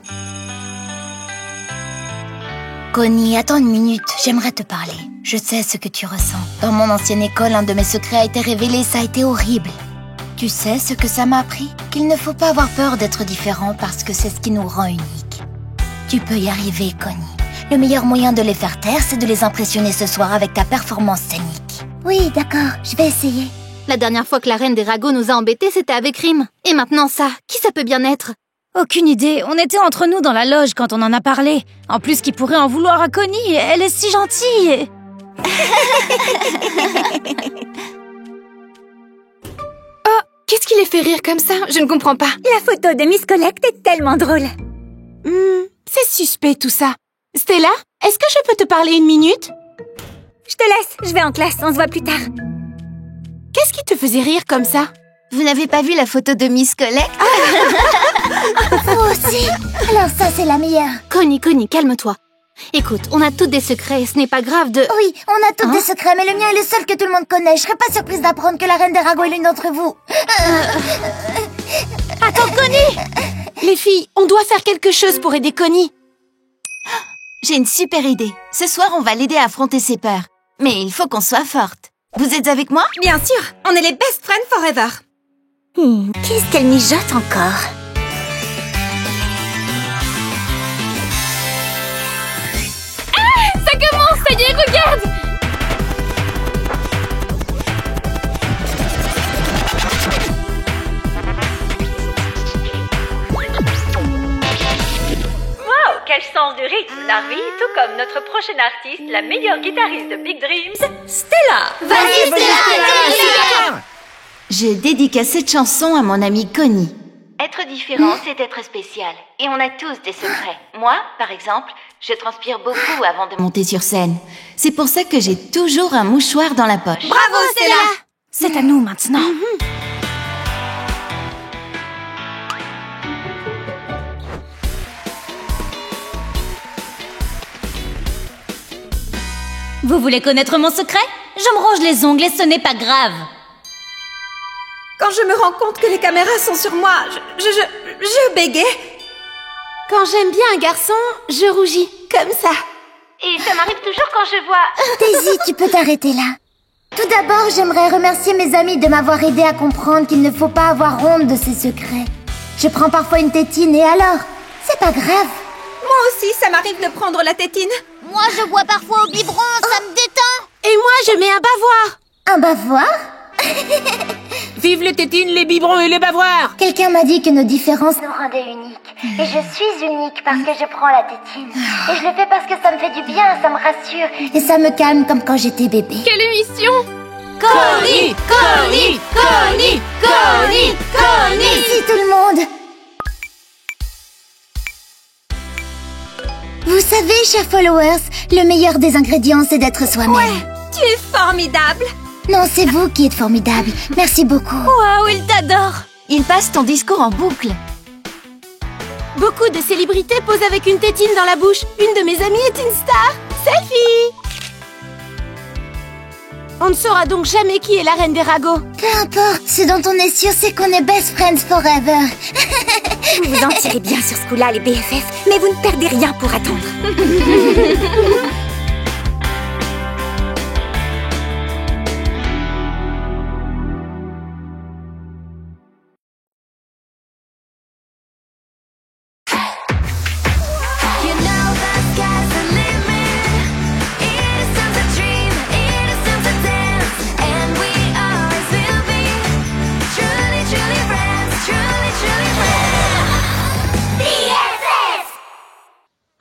Connie, attends une minute, j'aimerais te parler. Je sais ce que tu ressens. Dans mon ancienne école, un de mes secrets a été révélé, ça a été horrible. Tu sais ce que ça m'a appris? Qu'il ne faut pas avoir peur d'être différent parce que c'est ce qui nous rend uniques. Tu peux y arriver, Connie. Le meilleur moyen de les faire taire, c'est de les impressionner ce soir avec ta performance scénique. Oui, d'accord, je vais essayer.
La dernière fois que la reine des ragots nous a embêtés, c'était avec Rim. Et maintenant ça, qui ça peut bien être? Aucune idée, on était entre nous dans la loge quand on en a parlé. En plus, qui pourrait en vouloir à Connie? Elle est si gentille.
Oh, qu'est-ce qui les fait rire comme ça? Je ne comprends pas.
La photo de Miss Collect est tellement drôle.
C'est suspect tout ça. Stella, est-ce que je peux te parler une minute?
Je te laisse, je vais en classe, on se voit plus tard.
Qu'est-ce qui te faisait rire comme ça?
Vous n'avez pas vu la photo de Miss Collect?
Vous aussi? Alors ça, c'est la meilleure.
Connie, calme-toi. Écoute, on a toutes des secrets, ce n'est pas grave de...
Oui, on a toutes des secrets, mais le mien est le seul que tout le monde connaît. Je serais pas surprise d'apprendre que la reine des ragots est l'une d'entre vous.
Attends, Connie!
Les filles, on doit faire quelque chose pour aider Connie.
J'ai une super idée. Ce soir, on va l'aider à affronter ses peurs. Mais il faut qu'on soit forte. Vous êtes avec moi?
Bien sûr, on est les best friends forever.
Qu'est-ce qu'elle mijote encore?
Ça commence, ça y est, regarde!
Wow, quel sens du rythme, Narvi, tout comme notre prochaine artiste, la meilleure guitariste de Big Dreams, Stella.
Vas-y, Stella!
Je dédicace cette chanson à mon amie Connie.
Être différent, c'est être spécial. Et on a tous des secrets. Moi, par exemple, je transpire beaucoup avant de
Monter sur scène. C'est pour ça que j'ai toujours un mouchoir dans la poche.
Bravo, Stella!
C'est à nous maintenant. Vous voulez connaître mon secret? Je me ronge les ongles et ce n'est pas grave.
Quand je me rends compte que les caméras sont sur moi, je bégaye.
Quand j'aime bien un garçon, je rougis, comme ça.
Et ça m'arrive toujours quand je vois...
Daisy, tu peux t'arrêter là. Tout d'abord, j'aimerais remercier mes amis de m'avoir aidé à comprendre qu'il ne faut pas avoir honte de ses secrets. Je prends parfois une tétine et alors, c'est pas grave.
Moi aussi, ça m'arrive de prendre la tétine.
Moi, je bois parfois au biberon, ça me détend.
Et moi, je mets un bavoir.
Un bavoir?
Vive les tétines, les biberons et les bavoirs!
Quelqu'un m'a dit que nos différences nous rendaient uniques. Et je suis unique parce que je prends la tétine. Et je le fais parce que ça me fait du bien, ça me rassure. Et ça me calme comme quand j'étais bébé.
Quelle émission!
Connie! Connie! Connie! Connie! Connie!
Merci tout le monde. Vous savez, chers followers, le meilleur des ingrédients, c'est d'être soi-même.
Ouais, tu es formidable.
Non, c'est vous qui êtes formidable. Merci beaucoup.
Waouh, il t'adore.
Il passe ton discours en boucle.
Beaucoup de célébrités posent avec une tétine dans la bouche. Une de mes amies est une star. Selfie! On ne saura donc jamais qui est la reine des ragots.
Peu importe, ce dont on est sûr, c'est qu'on est best friends forever.
Vous vous en tirez bien sur ce coup-là, les BFF, mais vous ne perdez rien pour attendre.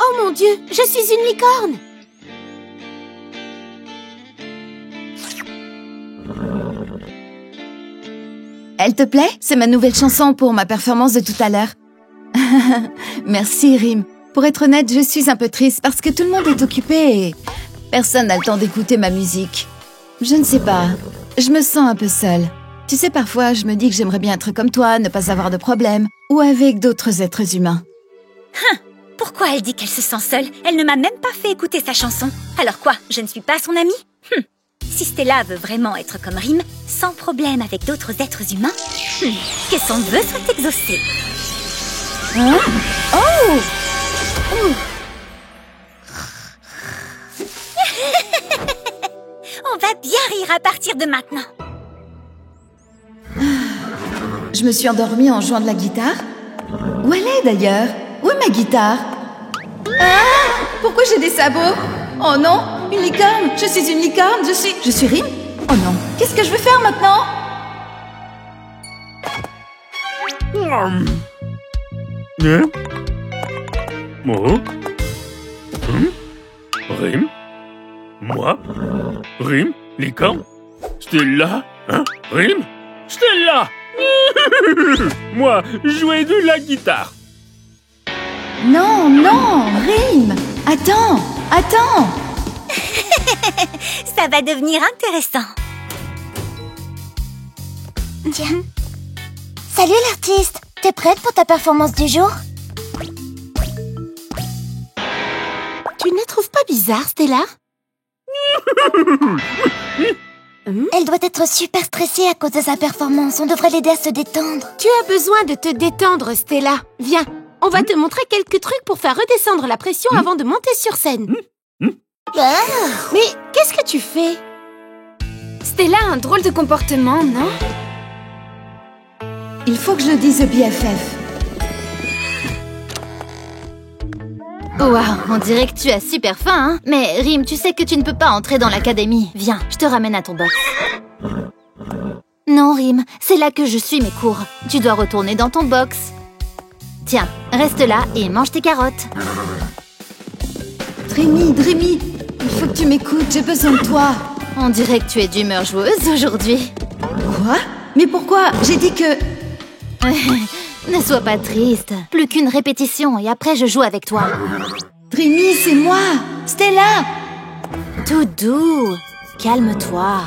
Oh mon Dieu, je suis une licorne!
Elle te plaît? C'est ma nouvelle chanson pour ma performance de tout à l'heure. Merci, Rim. Pour être honnête, je suis un peu triste parce que tout le monde est occupé et personne n'a le temps d'écouter ma musique. Je ne sais pas. Je me sens un peu seule. Tu sais, parfois, je me dis que j'aimerais bien être comme toi, ne pas avoir de problème, ou avec d'autres êtres humains.
Pourquoi elle dit qu'elle se sent seule? Elle ne m'a même pas fait écouter sa chanson. Alors quoi, je ne suis pas son amie? Si Stella veut vraiment être comme Rim, sans problème avec d'autres êtres humains, que son vœu soit exaucé.
Hein? Oh!
On va bien rire à partir de maintenant.
Je me suis endormie en jouant de la guitare. Où elle est d'ailleurs? Où est ma guitare? Ah! Pourquoi j'ai des sabots? Oh non! Une licorne! Je suis une licorne! Je suis Rim? Oh non! Qu'est-ce que je vais faire maintenant?
Oh. Rim? Moi? Rim? Licorne? Stella? Hein? Rim? Stella! Moi, jouer de la guitare.
Non, non! Rim! Attends! Attends!
Ça va devenir intéressant.
Tiens, Salut l'artiste! T'es prête pour ta performance du jour?
Tu ne la trouves pas bizarre, Stella?
Elle doit être super stressée à cause de sa performance. On devrait l'aider à se détendre.
Tu as besoin de te détendre, Stella. Viens, on va te montrer quelques trucs pour faire redescendre la pression avant de monter sur scène. Mais qu'est-ce que tu fais?
Stella a un drôle de comportement, non?
Il faut que je le dise au BFF.
Waouh, on dirait que tu as super faim, hein? Mais Rim, tu sais que tu ne peux pas entrer dans l'académie. Viens, je te ramène à ton box. Non, Rim, c'est là que je suis mes cours. Tu dois retourner dans ton box. Tiens, reste là et mange tes carottes.
Dreamy, il faut que tu m'écoutes, j'ai besoin de toi.
On dirait que tu es d'humeur joueuse aujourd'hui.
Quoi? Mais pourquoi? J'ai dit que...
Ne sois pas triste. Plus qu'une répétition et après je joue avec toi.
Dreamy, c'est moi! Stella!
Tout doux. Calme-toi.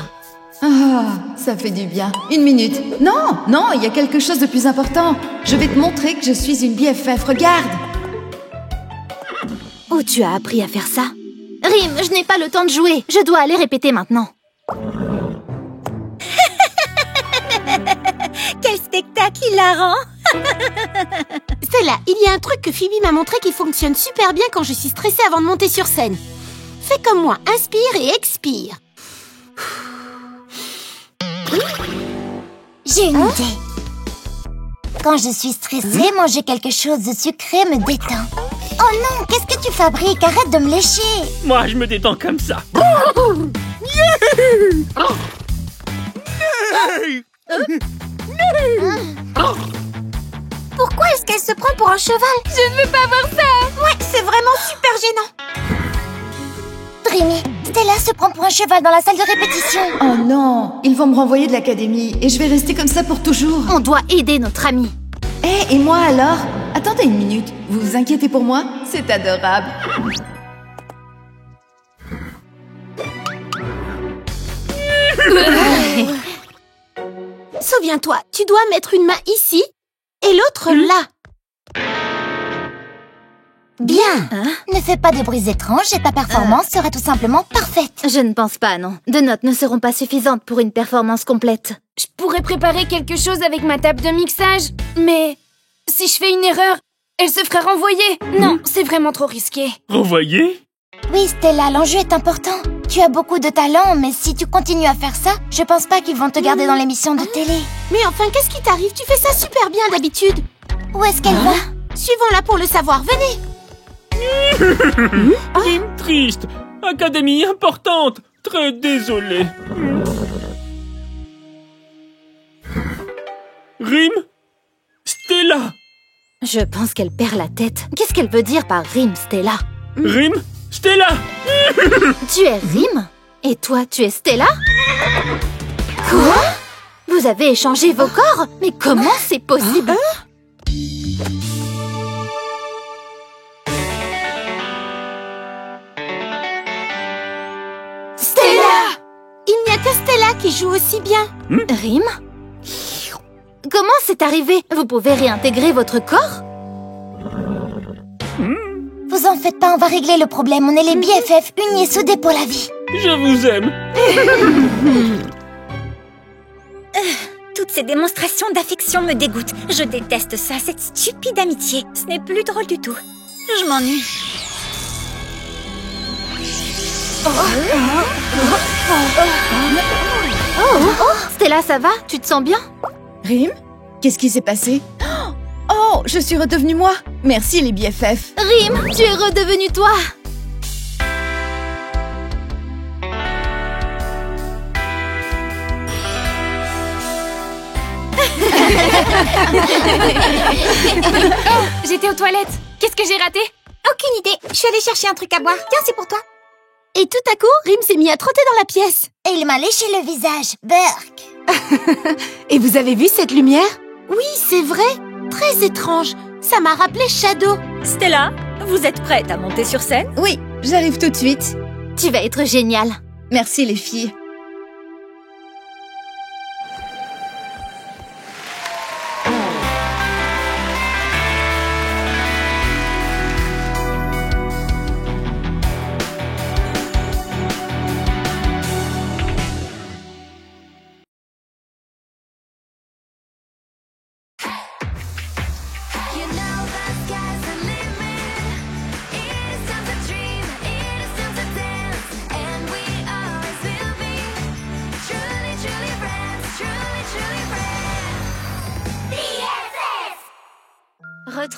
Ah, ça fait du bien. 1 minute. Non, il y a quelque chose de plus important. Je vais te montrer que je suis une BFF, regarde!
Où tu as appris à faire ça? Rim, je n'ai pas le temps de jouer. Je dois aller répéter maintenant.
Quel spectacle hilarant!
Stella, il y a un truc que Phoebe m'a montré qui fonctionne super bien quand je suis stressée avant de monter sur scène. Fais comme moi, inspire et expire.
J'ai une idée. Quand je suis stressée, manger quelque chose de sucré me détend. Oh non, qu'est-ce que tu fabriques? Arrête de me lécher.
Moi, je me détends comme ça.
Pourquoi est-ce qu'elle se prend pour un cheval?
Je veux pas voir ça!
Ouais, c'est vraiment super gênant. Dreamy, Stella se prend pour un cheval dans la salle de répétition.
Oh non, ils vont me renvoyer de l'académie et je vais rester comme ça pour toujours.
On doit aider notre amie.
Et moi alors? Attendez 1 minute, vous vous inquiétez pour moi? C'est adorable.
Souviens-toi, tu dois mettre une main ici et l'autre là.
Bien. Ne fais pas de bruits étranges et ta performance sera tout simplement parfaite.
Je ne pense pas, non. 2 notes ne seront pas suffisantes pour une performance complète.
Je pourrais préparer quelque chose avec ma table de mixage, mais si je fais une erreur, elle se fera renvoyer. Non, c'est vraiment trop risqué.
Renvoyer?
Oui, Stella, l'enjeu est important. Tu as beaucoup de talent, mais si tu continues à faire ça, je pense pas qu'ils vont te garder dans l'émission de télé.
Mais enfin, qu'est-ce qui t'arrive? Tu fais ça super bien d'habitude.
Où est-ce qu'elle va?
Suivons-la pour le savoir, venez.
Triste. Académie importante. Très désolé. Rim? Stella?
Je pense qu'elle perd la tête. Qu'est-ce qu'elle veut dire par Rim, Stella?
Rim? Stella?
Tu es Rim? Et toi, tu es Stella? Quoi? Vous avez échangé vos corps? Mais comment c'est possible?
Stella! Il n'y a que Stella qui joue aussi bien.
Rim? Comment c'est arrivé? Vous pouvez réintégrer votre corps?
Vous en faites pas, on va régler le problème. On est les BFF, unis et soudés pour la vie.
Je vous aime.
Toutes ces démonstrations d'affection me dégoûtent. Je déteste ça, cette stupide amitié. Ce n'est plus drôle du tout. Je m'ennuie.
Stella, ça va? Tu te sens bien?
Rim? Qu'est-ce qui s'est passé? Oh, je suis redevenue moi. Merci les BFF.
Rim, tu es redevenue toi.
J'étais aux toilettes. Qu'est-ce que j'ai raté?
Aucune idée. Je suis allée chercher un truc à boire. Tiens, c'est pour toi.
Et tout à coup, Rim s'est mis à trotter dans la pièce.
Et il m'a léché le visage. Burk.
Et vous avez vu cette lumière? Oui, c'est vrai. Très étrange. Ça m'a rappelé Shadow.
Stella, vous êtes prête à monter sur scène?
Oui, j'arrive tout de suite.
Tu vas être géniale.
Merci les filles.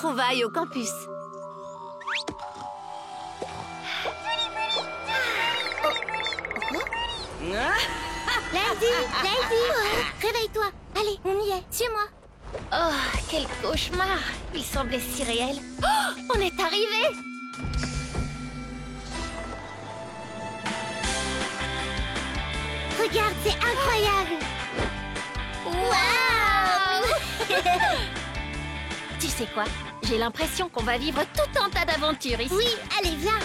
retrouvailles au campus.
Lady, réveille-toi. Allez, on y est, suis-moi.
Oh, quel cauchemar! Il semblait si réel. Oh, on est arrivé!
Regarde, c'est incroyable. Waouh.
Tu sais quoi? J'ai l'impression qu'on va vivre tout un tas d'aventures ici.
Oui, allez, viens.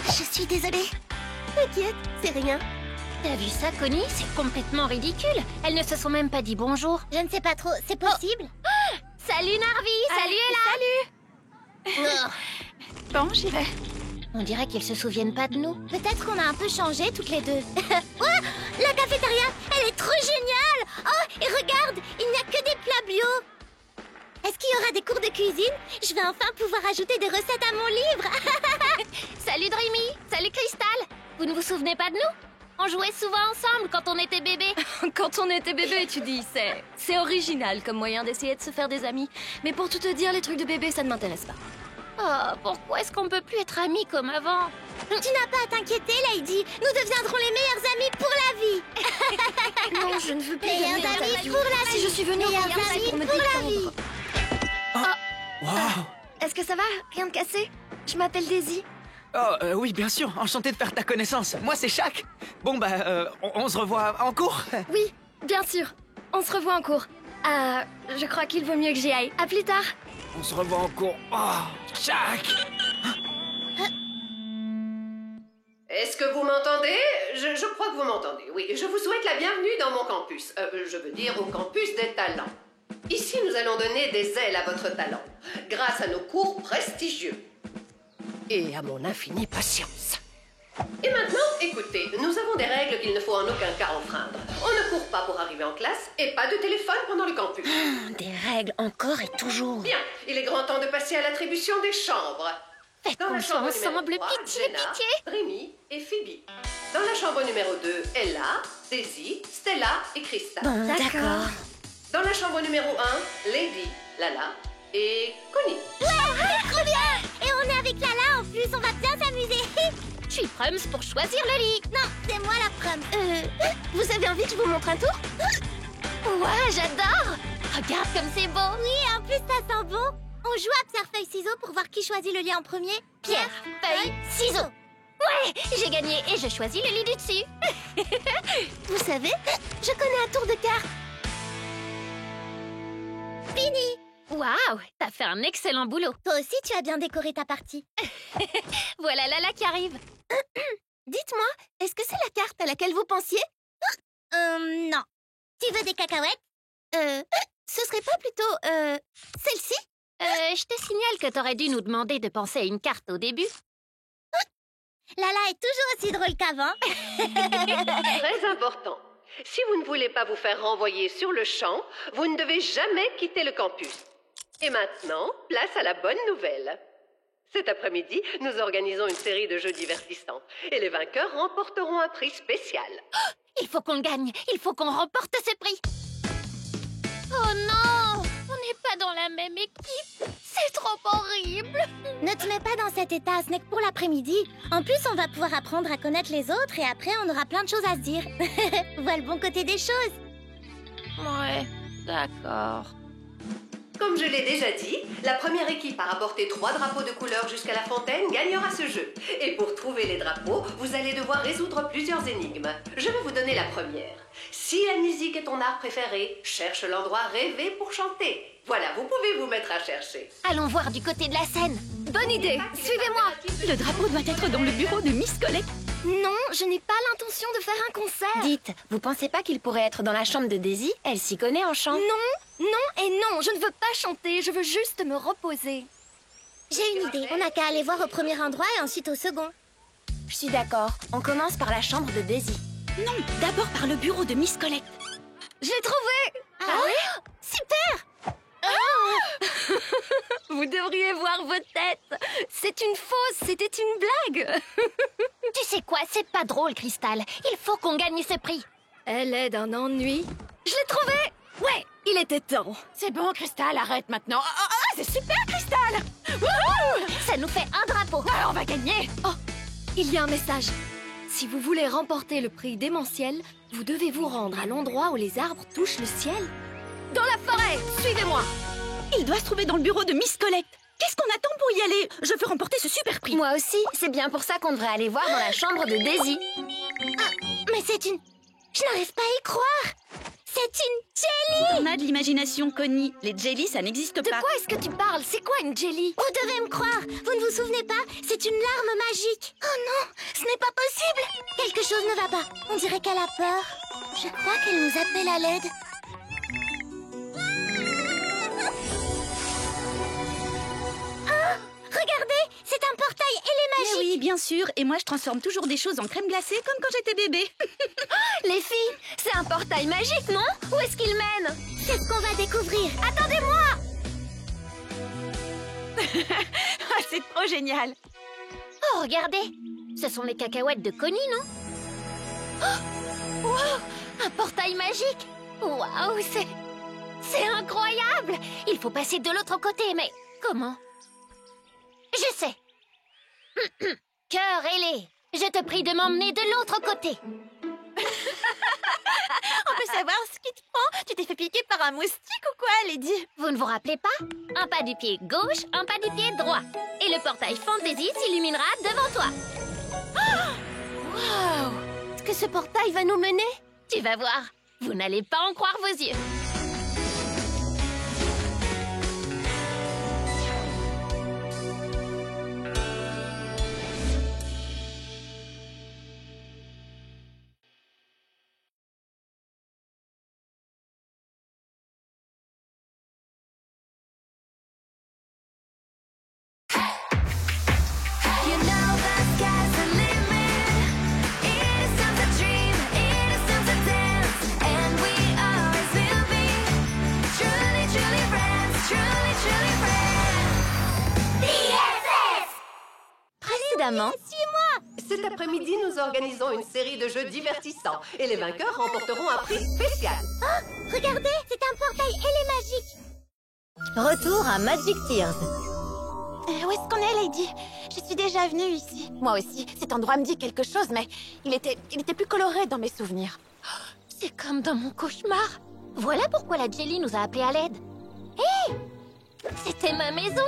Je suis désolée.
T'inquiète, c'est rien.
T'as vu ça, Connie? C'est complètement ridicule. Elles ne se sont même pas dit bonjour.
Je ne sais pas trop, c'est possible?
Salut Narvi! Salut Ella!
Salut. Bon, j'y vais.
On dirait qu'ils se souviennent pas de nous.
Peut-être qu'on a un peu changé toutes les deux. Oh, la cafétéria, elle est trop géniale. Oh, et regarde, il n'y a que des plats bio. Est-ce qu'il y aura des cours de cuisine? Je vais enfin pouvoir ajouter des recettes à mon livre.
Salut Dreamy! Salut Crystal! Vous ne vous souvenez pas de nous? On jouait souvent ensemble quand on était bébé.
Quand on était bébé, tu dis, c'est original comme moyen d'essayer de se faire des amis. Mais pour tout te dire, les trucs de bébé, ça ne m'intéresse pas.
Oh, pourquoi est-ce qu'on peut plus être amis comme avant?
Tu n'as pas à t'inquiéter, Lady. Nous deviendrons les meilleurs amis pour la vie.
Non, je ne veux plus
Meilleurs amis pour la vie.
Si je suis venue
Meilleurs
au Royaume, c'est
amis
pour me
pour la vie.
détendre.
Wow.
Est-ce que ça va? Rien de cassé? Je m'appelle Daisy.
Oh, oui, bien sûr, enchanté de faire ta connaissance. Moi, c'est Shaq. Bon, on se revoit en cours.
Oui, bien sûr. On se revoit en cours. Je crois qu'il vaut mieux que j'y aille. À plus tard.
On se revoit en cours. Oh, Shaq.
Est-ce que vous m'entendez? Je crois que vous m'entendez, oui. Je vous souhaite la bienvenue dans mon campus. Je veux dire au campus des talents. Ici, nous allons donner des ailes à votre talent, grâce à nos cours prestigieux. Et à mon infinie patience. Et maintenant, écoutez, nous avons des règles qu'il ne faut en aucun cas enfreindre. On ne court pas pour arriver en classe et pas de téléphone pendant le campus.
Des règles encore et toujours.
Bien, il est grand temps de passer à l'attribution des chambres.
Faites
Dans la chambre
ensemble,
numéro 3,
pitié,
Jenna,
pitié.
Rémi et Phoebe. Dans la chambre numéro 2, Ella, Daisy, Stella et Krista.
Bon, d'accord.
Dans la chambre numéro 1, Lady, Lala et Connie.
Ouais, trop bien. Et on est avec Lala en plus, on va bien s'amuser.
Je suis Prums pour choisir le lit.
Non, c'est moi la Prums.
Vous avez envie que je vous montre un tour?
Ouais, j'adore. Regarde comme c'est beau.
Oui, en plus ça sent bon. On joue à pierre-feuille-ciseaux pour voir qui choisit le lit en premier.
Pierre, feuille, ciseaux. Ouais, j'ai gagné et je choisis le lit du dessus.
Vous savez, je connais un tour de cartes.
Fini.
Waouh, t'as fait un excellent boulot.
Toi aussi, tu as bien décoré ta partie.
Voilà Lala qui arrive.
Dites-moi, est-ce que c'est la carte à laquelle vous pensiez?
Non. Tu veux des cacahuètes?
Ce serait pas plutôt, celle-ci?
Je te signale que t'aurais dû nous demander de penser à une carte au début.
Lala est toujours aussi drôle qu'avant.
Très important. Si vous ne voulez pas vous faire renvoyer sur le champ, vous ne devez jamais quitter le campus. Et maintenant, place à la bonne nouvelle. Cet après-midi, nous organisons une série de jeux divertissants. Et les vainqueurs remporteront un prix spécial.
Oh, il faut qu'on le gagne. Il faut qu'on remporte ce prix. Oh non! On n'est pas dans la même équipe. C'est trop horrible.
Ne te mets pas dans cet état, ce n'est que pour l'après-midi. En plus, on va pouvoir apprendre à connaître les autres et après, on aura plein de choses à se dire. Vois le bon côté des choses.
Ouais, d'accord.
Comme je l'ai déjà dit, la première équipe à rapporter 3 drapeaux de couleur jusqu'à la fontaine gagnera ce jeu. Et pour trouver les drapeaux, vous allez devoir résoudre plusieurs énigmes. Je vais vous donner la première. Si la musique est ton art préféré, cherche l'endroit rêvé pour chanter. Voilà, vous pouvez vous mettre à chercher.
Allons voir du côté de la scène.
Bonne idée, suivez-moi. Le drapeau doit être dans le bureau de Miss Colette.
Non, je n'ai pas l'intention de faire un concert.
Dites, vous pensez pas qu'il pourrait être dans la chambre de Daisy? Elle s'y connaît en chant.
Non, non et non, je ne veux pas chanter, je veux juste me reposer.
J'ai une idée, on n'a qu'à aller voir au premier endroit et ensuite au second.
Je suis d'accord, on commence par la chambre de Daisy. Non, d'abord par le bureau de Miss Colette.
Je l'ai trouvé.
Ah oui?
Super.
Vous devriez voir vos têtes. C'est une fausse, c'était une blague.
Tu sais quoi, c'est pas drôle, Crystal. Il faut qu'on gagne ce prix.
Elle est d'un ennui.
Je l'ai trouvé.
Ouais, il était temps.
C'est bon, Crystal, arrête maintenant. C'est super, Crystal. Wouhou!
Ça nous fait un drapeau.
On va gagner.
Oh, il y a un message. Si vous voulez remporter le prix démentiel, vous devez vous rendre à l'endroit où les arbres touchent le ciel. Dans la forêt, suivez-moi.
Il doit se trouver dans le bureau de Miss Collect. Qu'est-ce qu'on attend pour y aller? Je veux remporter ce super prix.
Moi aussi, c'est bien pour ça qu'on devrait aller voir dans la chambre de Daisy.
Mais c'est une... Je n'arrive pas à y croire. C'est une jelly.
On a de l'imagination, Connie. Les jellies, ça n'existe pas.
De quoi est-ce que tu parles? C'est quoi une jelly?
Vous devez me croire. Vous ne vous souvenez pas? C'est une larme magique. Oh non, ce n'est pas possible. Quelque chose ne va pas. On dirait qu'elle a peur. Je crois qu'elle nous appelle à l'aide. Regardez, c'est un portail et les magiques.
Mais oui, bien sûr. Et moi, je transforme toujours des choses en crème glacée comme quand j'étais bébé.
Les filles, c'est un portail magique, non? Où est-ce qu'il mène?
C'est ce qu'on va découvrir. Attendez-moi.
C'est trop génial.
Oh, regardez. Ce sont les cacahuètes de Connie, non?
Oh, wow, un portail magique. Waouh, c'est incroyable.
Il faut passer de l'autre côté, mais comment? Je sais. Cœur ailé, je te prie de m'emmener de l'autre côté.
On peut savoir ce qui te prend? Tu t'es fait piquer par un moustique ou quoi, Lady?
Vous ne vous rappelez pas? Un pas du pied gauche, un pas du pied droit. Et le portail Fantasy s'illuminera devant toi.
Waouh! Est-ce que ce portail va nous mener?
Tu vas voir, vous n'allez pas en croire vos yeux. Précédemment,
suis-moi. Cet après-midi, nous organisons une série de jeux divertissants et les vainqueurs remporteront un prix spécial.
Oh, regardez, c'est un portail et les magiques.
Retour à Magic Tears. Où est-ce qu'on est, Lady? Je suis déjà venue ici. Moi aussi, cet endroit me dit quelque chose, mais il était plus coloré dans mes souvenirs.
C'est comme dans mon cauchemar.
Voilà pourquoi la Jelly nous a appelés à l'aide. Hé! C'était ma maison.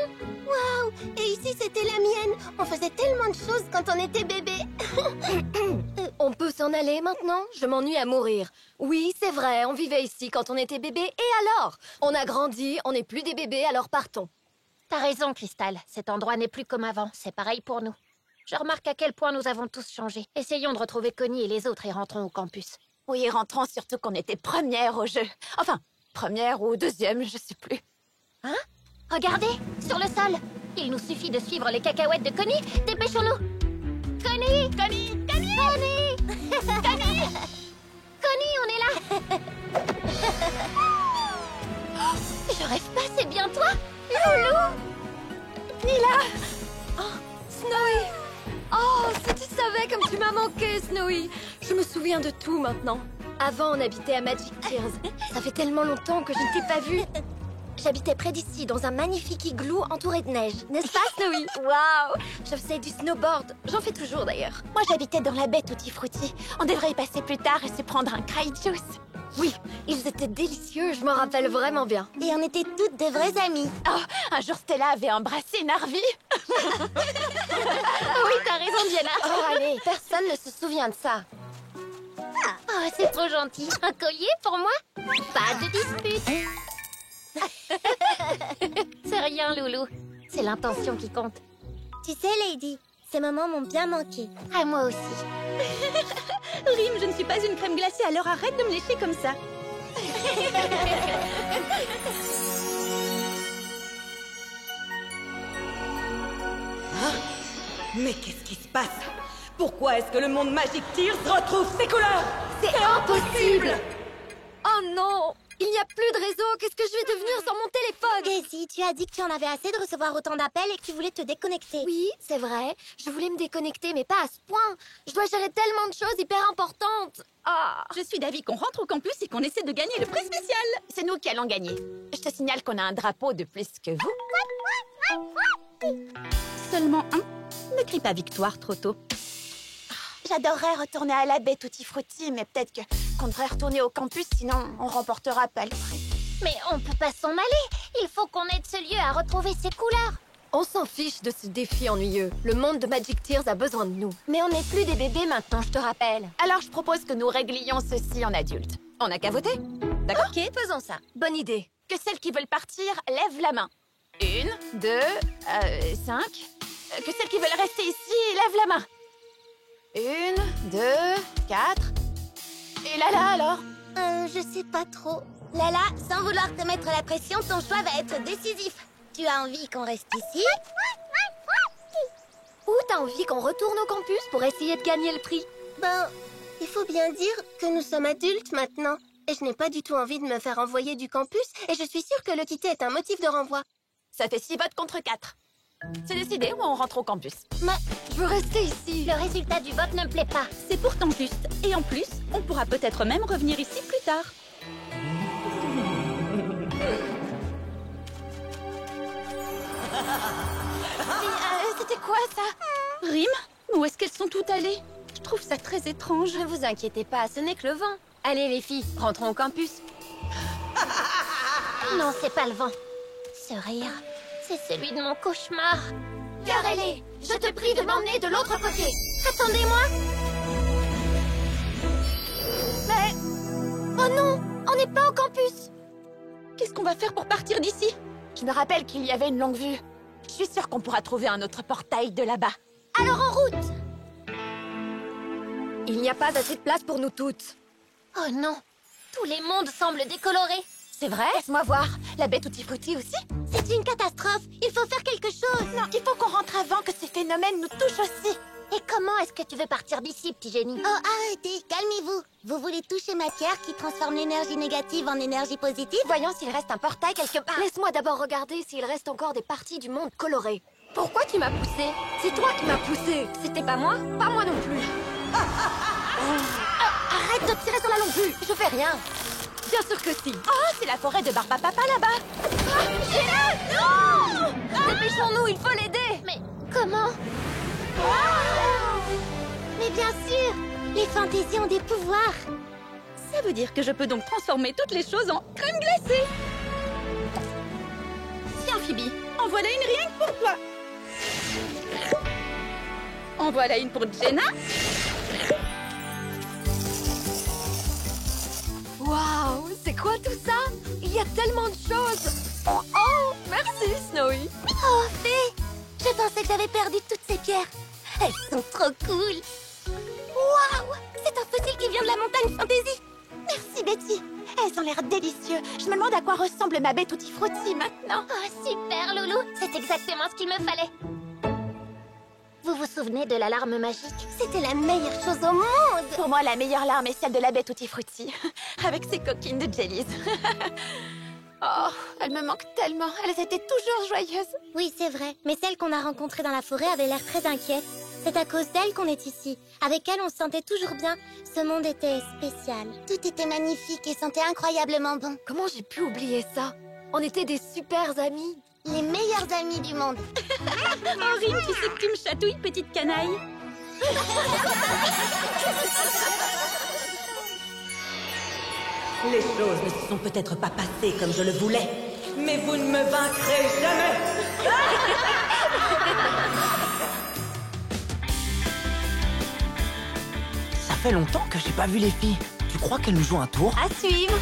Waouh! Et ici, c'était la mienne. On faisait tellement de choses quand on était bébé.
On peut s'en aller maintenant? Je m'ennuie à mourir. Oui, c'est vrai, on vivait ici quand on était bébé. Et alors? On a grandi, on n'est plus des bébés, alors partons.
T'as raison, Crystal. Cet endroit n'est plus comme avant. C'est pareil pour nous. Je remarque à quel point nous avons tous changé. Essayons de retrouver Connie et les autres et rentrons au campus.
Oui, rentrons surtout qu'on était première au jeu. Enfin, première ou deuxième, je sais plus.
Hein? Regardez, sur le sol. Il nous suffit de suivre les cacahuètes de Connie. Dépêchons-nous. Connie!
Connie! Connie!
Connie!
Connie!
Connie, on est là. Je rêve pas, c'est bien toi? Loulou!
Mila! Oh, Snowy! Oh, si tu savais comme tu m'as manqué, Snowy! Je me souviens de tout maintenant. Avant, on habitait à Magic Tears. Ça fait tellement longtemps que je ne t'ai pas vue. J'habitais près d'ici, dans un magnifique igloo entouré de neige. N'est-ce pas, Snowy?
Waouh!
Je faisais du snowboard. J'en fais toujours, d'ailleurs.
Moi, j'habitais dans la baie Tutti Frutti. On devrait y passer plus tard et se prendre un cry juice.
Oui, ils étaient délicieux, je m'en rappelle vraiment bien.
Et on était toutes de vraies amies.
Oh, un jour Stella avait embrassé Narvi.
Oui, t'as raison, Diana. Oh, allez, personne ne se souvient de ça.
Oh, c'est trop gentil. Un collier pour moi? Pas de dispute. C'est rien, Loulou. C'est l'intention qui compte.
Tu sais, Lady, ces moments m'ont bien manqué.
À moi aussi.
Rim, je ne suis pas une crème glacée, alors arrête de me lécher comme ça.
Mais qu'est-ce qui se passe? Pourquoi est-ce que le monde Magic Tears retrouve ses couleurs?
C'est impossible! Oh non! Il n'y a plus de réseau. Qu'est-ce que je vais devenir sans mon téléphone?
Daisy, tu as dit que tu en avais assez de recevoir autant d'appels et que tu voulais te déconnecter.
Oui, c'est vrai. Je voulais me déconnecter, mais pas à ce point. Je dois gérer tellement de choses hyper importantes. Ah.
Je suis d'avis qu'on rentre au campus et qu'on essaie de gagner le prix spécial. C'est nous qui allons gagner. Je te signale qu'on a un drapeau de plus que vous. Seulement un? Ne crie pas victoire trop tôt. J'adorerais retourner à la baie Tutti Frutti, mais peut-être qu'on devrait retourner au campus, sinon on remportera pas le prix.
Mais on peut pas s'en aller. Il faut qu'on aide ce lieu à retrouver ses couleurs.
On s'en fiche de ce défi ennuyeux. Le monde de Magic Tears a besoin de nous. Mais on n'est plus des bébés maintenant, je te rappelle.
Alors je propose que nous réglions ceci en adultes. On n'a qu'à voter. D'accord?
Ok, faisons ça. Bonne idée.
Que celles qui veulent partir lèvent la main. 1, 2, 5. Que celles qui veulent rester ici lèvent la main. 1, 2, 4. Et Lala alors?
Je sais pas trop. Lala, sans vouloir te mettre la pression, ton choix va être décisif. Tu as envie qu'on reste ici?
Ou t'as envie qu'on retourne au campus pour essayer de gagner le prix?
Ben, il faut bien dire que nous sommes adultes maintenant. Et je n'ai pas du tout envie de me faire envoyer du campus. Et je suis sûre que le quitter est un motif de renvoi.
Ça fait 6 votes contre 4. C'est décidé ou on rentre au campus?
Mais
je veux rester ici.
Le résultat du vote ne me plaît pas.
C'est pourtant juste. Et en plus, on pourra peut-être même revenir ici plus tard. C'était quoi ça? Rime? Où est-ce qu'elles sont toutes allées? Je trouve ça très étrange.
Ne vous inquiétez pas, ce n'est que le vent. Allez les filles, rentrons au campus.
Non, c'est pas le vent. Ce rire, c'est celui de mon cauchemar.
Carrelé, je te prie de m'emmener de l'autre côté.
Attendez-moi.
Mais... Oh non, on n'est pas au campus.
Qu'est-ce qu'on va faire pour partir d'ici? Je me rappelle qu'il y avait une longue vue. Je suis sûre qu'on pourra trouver un autre portail de là-bas.
Alors en route!
Il n'y a pas assez de place pour nous toutes.
Oh non, tous les mondes semblent décolorés.
C'est vrai? Laisse-moi voir. La baie Tutti Frutti aussi?
C'est une catastrophe. Il faut faire quelque chose.
Non, il faut qu'on rentre avant que ces phénomènes nous touchent aussi.
Et comment est-ce que tu veux partir d'ici, petit génie? Oh, arrêtez, calmez-vous. Vous voulez toucher ma pierre qui transforme l'énergie négative en énergie positive?
Voyons s'il reste un portail quelque part. Laisse-moi d'abord regarder s'il reste encore des parties du monde colorées. Pourquoi tu m'as poussé? C'est toi qui m'as poussé. C'était pas moi? Pas moi non plus. Arrête de tirer sur la longue vue. Je fais rien. Bien sûr que si.
Oh, c'est la forêt de Barbapapa là-bas.
Non! Dépêchons-nous, il faut l'aider.
Mais comment? Mais bien sûr, les fantaisies ont des pouvoirs.
Ça veut dire que je peux donc transformer toutes les choses en crème glacée. Tiens, Phoebe, en voilà une rien que pour toi. En voilà une pour Jenna.
Waouh, c'est quoi tout ça? Il y a tellement de choses. Oh, merci Snowy.
Oh, Fée, je pensais que j'avais perdu toutes ces pierres. Elles sont trop cool. Waouh, c'est un fossile qui vient de la montagne Fantasy.
Merci Betty. Elles ont l'air délicieuses. Je me demande à quoi ressemble ma baie Tutti Frutti maintenant.
Oh, super, Loulou. C'est exactement ce qu'il me fallait. Vous vous souvenez de l'alarme magique? C'était la meilleure chose au monde.
Pour moi, la meilleure larme est celle de la baie Tutti Frutti. Avec ses coquines de jellies. Oh, elles me manquent tellement. Elles étaient toujours joyeuses.
Oui, c'est vrai. Mais celle qu'on a rencontrée dans la forêt avait l'air très inquiète. C'est à cause d'elle qu'on est ici. Avec elle, on se sentait toujours bien. Ce monde était spécial. Tout était magnifique et sentait incroyablement bon.
Comment j'ai pu oublier ça? On était des super amis.
Les meilleurs amis du monde.
Oh, Rime, tu sais que tu me chatouilles, petite canaille.
Les choses ne se sont peut-être pas passées comme je le voulais, mais vous ne me vaincrez jamais.
Ça fait longtemps que j'ai pas vu les filles. Tu crois qu'elles nous jouent un tour?
À suivre.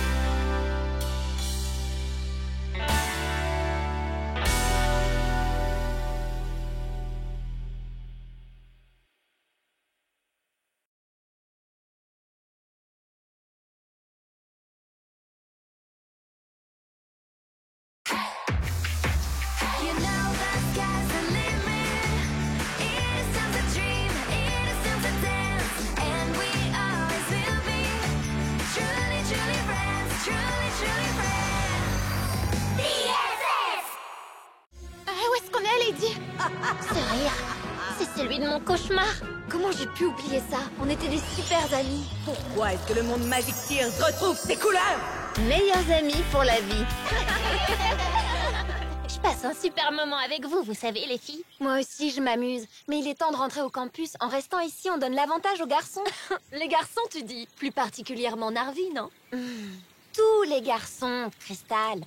Truly, truly friends.
celui de mon cauchemar.
Comment j'ai pu oublier ça? On était des super amis.
Pourquoi est-ce que le monde Magic Tears retrouve ses couleurs?
Meilleurs amis pour la vie. Je passe un super moment avec vous, vous savez, les filles.
Moi aussi, je m'amuse. Mais il est temps de rentrer au campus. En restant ici, on donne l'avantage aux garçons. Les garçons, tu dis? Plus particulièrement Narvi, non?
Tous les garçons, Crystal.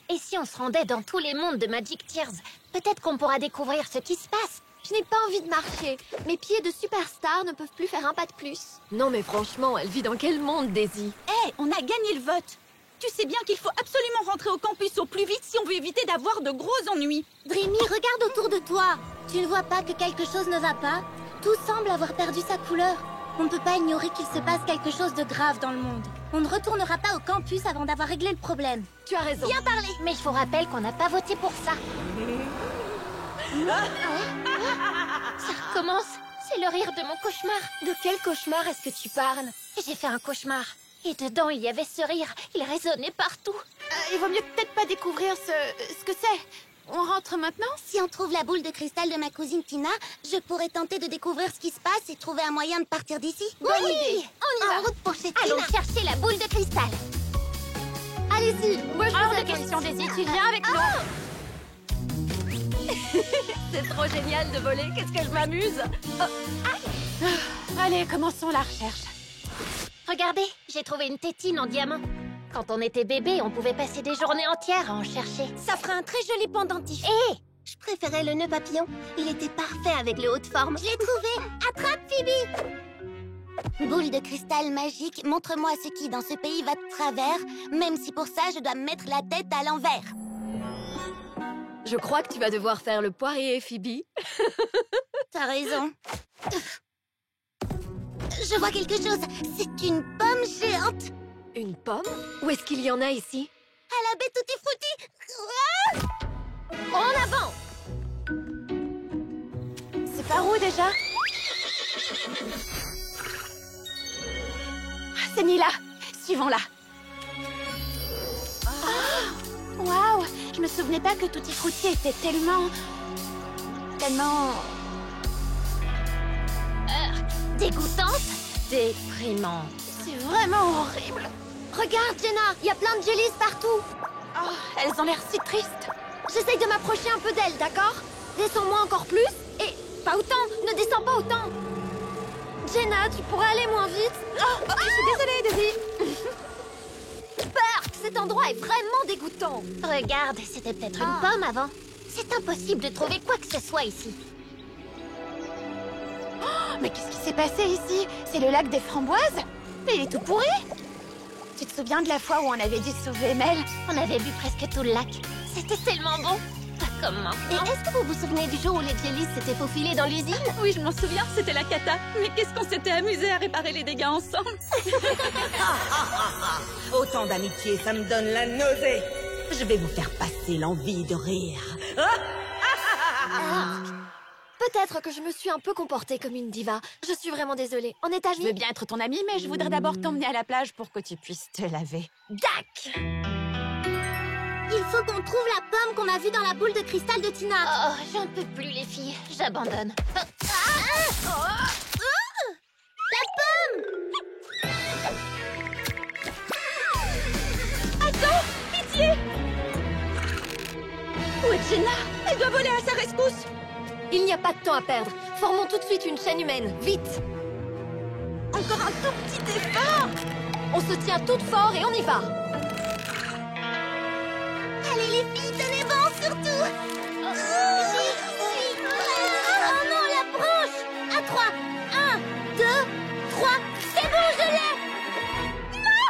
Et si on se rendait dans tous les mondes de Magic Tears, peut-être qu'on pourra découvrir ce qui se passe.
Je n'ai pas envie de marcher. Mes pieds de superstar ne peuvent plus faire un pas de plus. Non mais franchement, elle vit dans quel monde, Daisy?
Hé, on a gagné le vote. Tu sais bien qu'il faut absolument rentrer au campus au plus vite si on veut éviter d'avoir de gros ennuis.
Dreamy, regarde autour de toi. Tu ne vois pas que quelque chose ne va pas? Tout semble avoir perdu sa couleur. On ne peut pas ignorer qu'il se passe quelque chose de grave dans le monde. On ne retournera pas au campus avant d'avoir réglé le problème.
Tu as raison.
Bien parlé.
Mais je vous rappelle qu'on n'a pas voté pour ça. Ça recommence. C'est le rire de mon cauchemar.
De quel cauchemar est-ce que tu parles?
J'ai fait un cauchemar. Et dedans, il y avait ce rire. Il résonnait partout.
Il vaut mieux peut-être pas découvrir ce que c'est. On rentre maintenant?
Si on trouve la boule de cristal de ma cousine Tina, je pourrais tenter de découvrir ce qui se passe et trouver un moyen de partir d'ici.
Bonne idée.
On y va. En route pour chez Tina.
Allons chercher la boule de cristal.
Allez-y.
Moi, je
Hors
vous
de question, Daisy. Tu viens avec nous?
C'est trop génial de voler. Qu'est-ce que je m'amuse.
Allez, commençons la recherche.
Regardez, j'ai trouvé une tétine en diamant. Quand on était bébé, on pouvait passer des journées entières à en chercher.
Ça ferait un très joli pendentif. Je préférais le nœud papillon. Il était parfait avec le haut de forme. Je l'ai trouvé. Attrape, Phoebe. Boule de cristal magique, montre-moi ce qui dans ce pays va de travers, même si pour ça je dois me mettre la tête à l'envers.
Je crois que tu vas devoir faire le poirier, Phoebe.
T'as raison. Je vois quelque chose. C'est une pomme géante.
Une pomme? Où est-ce qu'il y en a ici?
À la baie Tutti Frutti.
En avant!
C'est par où déjà? C'est Nila. Suivons-la. Waouh! Je me souvenais pas que Tutti Frutti était tellement...
Dégoûtante? Déprimante.
C'est vraiment horrible.
Regarde, Jenna, il y a plein de jellies partout.
Oh, elles ont l'air si tristes.
J'essaye de m'approcher un peu d'elle, d'accord? Descends-moi encore plus. Et pas autant, ne descends pas autant. Jenna, tu pourrais aller moins vite? Je suis désolée, Daisy. Burk, cet endroit est vraiment dégoûtant.
Regarde, c'était peut-être une pomme avant. C'est impossible de trouver quoi que ce soit ici.
Mais qu'est-ce qui s'est passé ici? C'est le lac des framboises? Mais il est tout pourri. Tu te souviens de la fois où on avait dû sauver Mel?
On avait bu presque tout le lac. C'était tellement bon. Pas comme maintenant.
Et est-ce que vous vous souvenez du jour où les jellies s'étaient faufilés dans l'usine?
Oui, je m'en souviens, c'était la cata. Mais qu'est-ce qu'on s'était amusé à réparer les dégâts ensemble.
Autant d'amitié, ça me donne la nausée. Je vais vous faire passer l'envie de rire.
Peut-être que je me suis un peu comportée comme une diva. Je suis vraiment désolée. On est amis?
Je veux bien être ton amie, mais je voudrais d'abord t'emmener à la plage pour que tu puisses te laver.
Dac!
Il faut qu'on trouve la pomme qu'on a vue dans la boule de cristal de Tina.
Oh, j'en peux plus, les filles. J'abandonne.
La pomme!
Attends! Pitié! Où est Jenna? Elle doit voler à sa rescousse!
Il n'y a pas de temps à perdre. Formons tout de suite une chaîne humaine. Vite!
Encore un tout petit effort!
On se tient toutes fort et on y va!
Allez les filles, tenez bon surtout. Oh non, la branche. À 3. 1, 2, 3. C'est bon, je l'ai.
Non!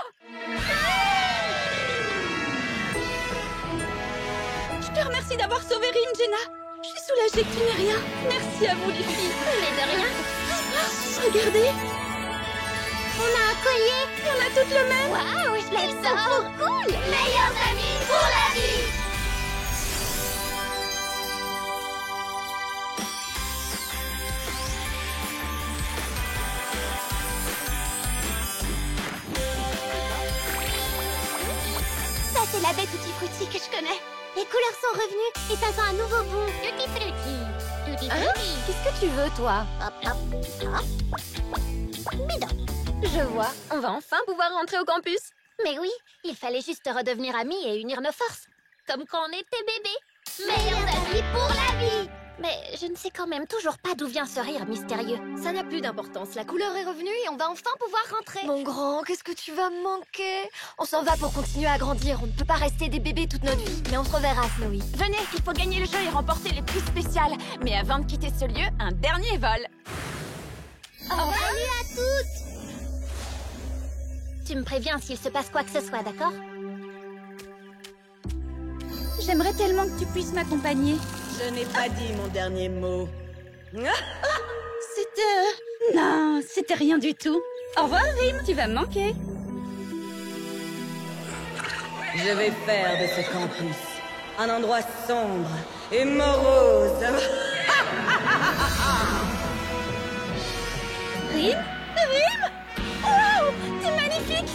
Je te remercie d'avoir sauvé Rim, Jenna. Je suis soulagée que tu n'aies rien. Merci à vous, les filles.
Mais de rien.
Regardez.
On a un collier.
Et on a toutes le même.
Waouh, je l'aime ça.
Trop cool. Meilleurs amis pour la vie. Ça, c'est la baie Tutti Frutti que je connais. Les couleurs sont revenues et ça sent un nouveau goût.
Tutti Frutti.
Qu'est-ce que tu veux, toi?
Bidon.
Je vois. On va enfin pouvoir rentrer au campus.
Mais oui, il fallait juste redevenir amis et unir nos forces. Comme quand on était bébés. Meilleurs amis pour la vie. Mais je ne sais quand même toujours pas d'où vient ce rire mystérieux.
Ça n'a plus d'importance. La couleur est revenue et on va enfin pouvoir rentrer. Mon grand, qu'est-ce que tu vas me manquer? On s'en va pour continuer à grandir. On ne peut pas rester des bébés toute notre vie. Mais on se reverra, Snowy.
Venez, il faut gagner le jeu et remporter les prix spéciales. Mais avant de quitter ce lieu, un dernier vol.
Salut à toutes! Tu me préviens s'il se passe quoi que ce soit, d'accord?
J'aimerais tellement que tu puisses m'accompagner.
Je n'ai pas dit mon dernier mot.
Non, c'était rien du tout. Au revoir, Rim, tu vas me manquer.
Je vais faire de ce campus un endroit sombre et morose.
Rim? Rim? Wow, t'es magnifique!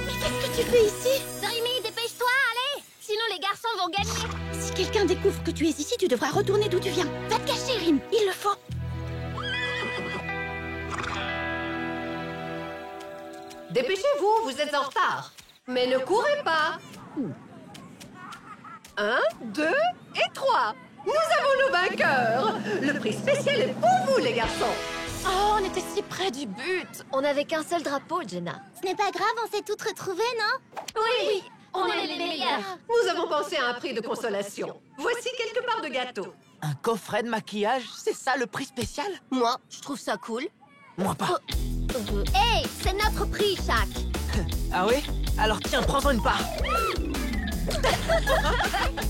Mais qu'est-ce que tu fais ici?
Rimi, dépêche-toi, allez! Sinon les garçons vont gagner.
Si quelqu'un découvre que tu es ici, tu devras retourner d'où tu viens. Va te cacher, Rim, il le faut.
Dépêchez-vous, vous êtes en retard. Mais ne courez pas. 1, 2 et 3. Nous avons nos vainqueurs. Le prix spécial est pour vous, les garçons.
Oh, on était si près du but. On n'avait qu'un seul drapeau, Jenna.
Ce n'est pas grave, on s'est toutes retrouvées, non?
Oui,
on est les meilleurs.
Nous avons pensé à un prix de consolation. Voici quelques parts de gâteau.
Un coffret de maquillage, c'est ça le prix spécial?
Moi, je trouve ça cool.
Moi pas.
Hey, c'est notre prix, Shaq.
Ah oui? Alors tiens, prends-en une part.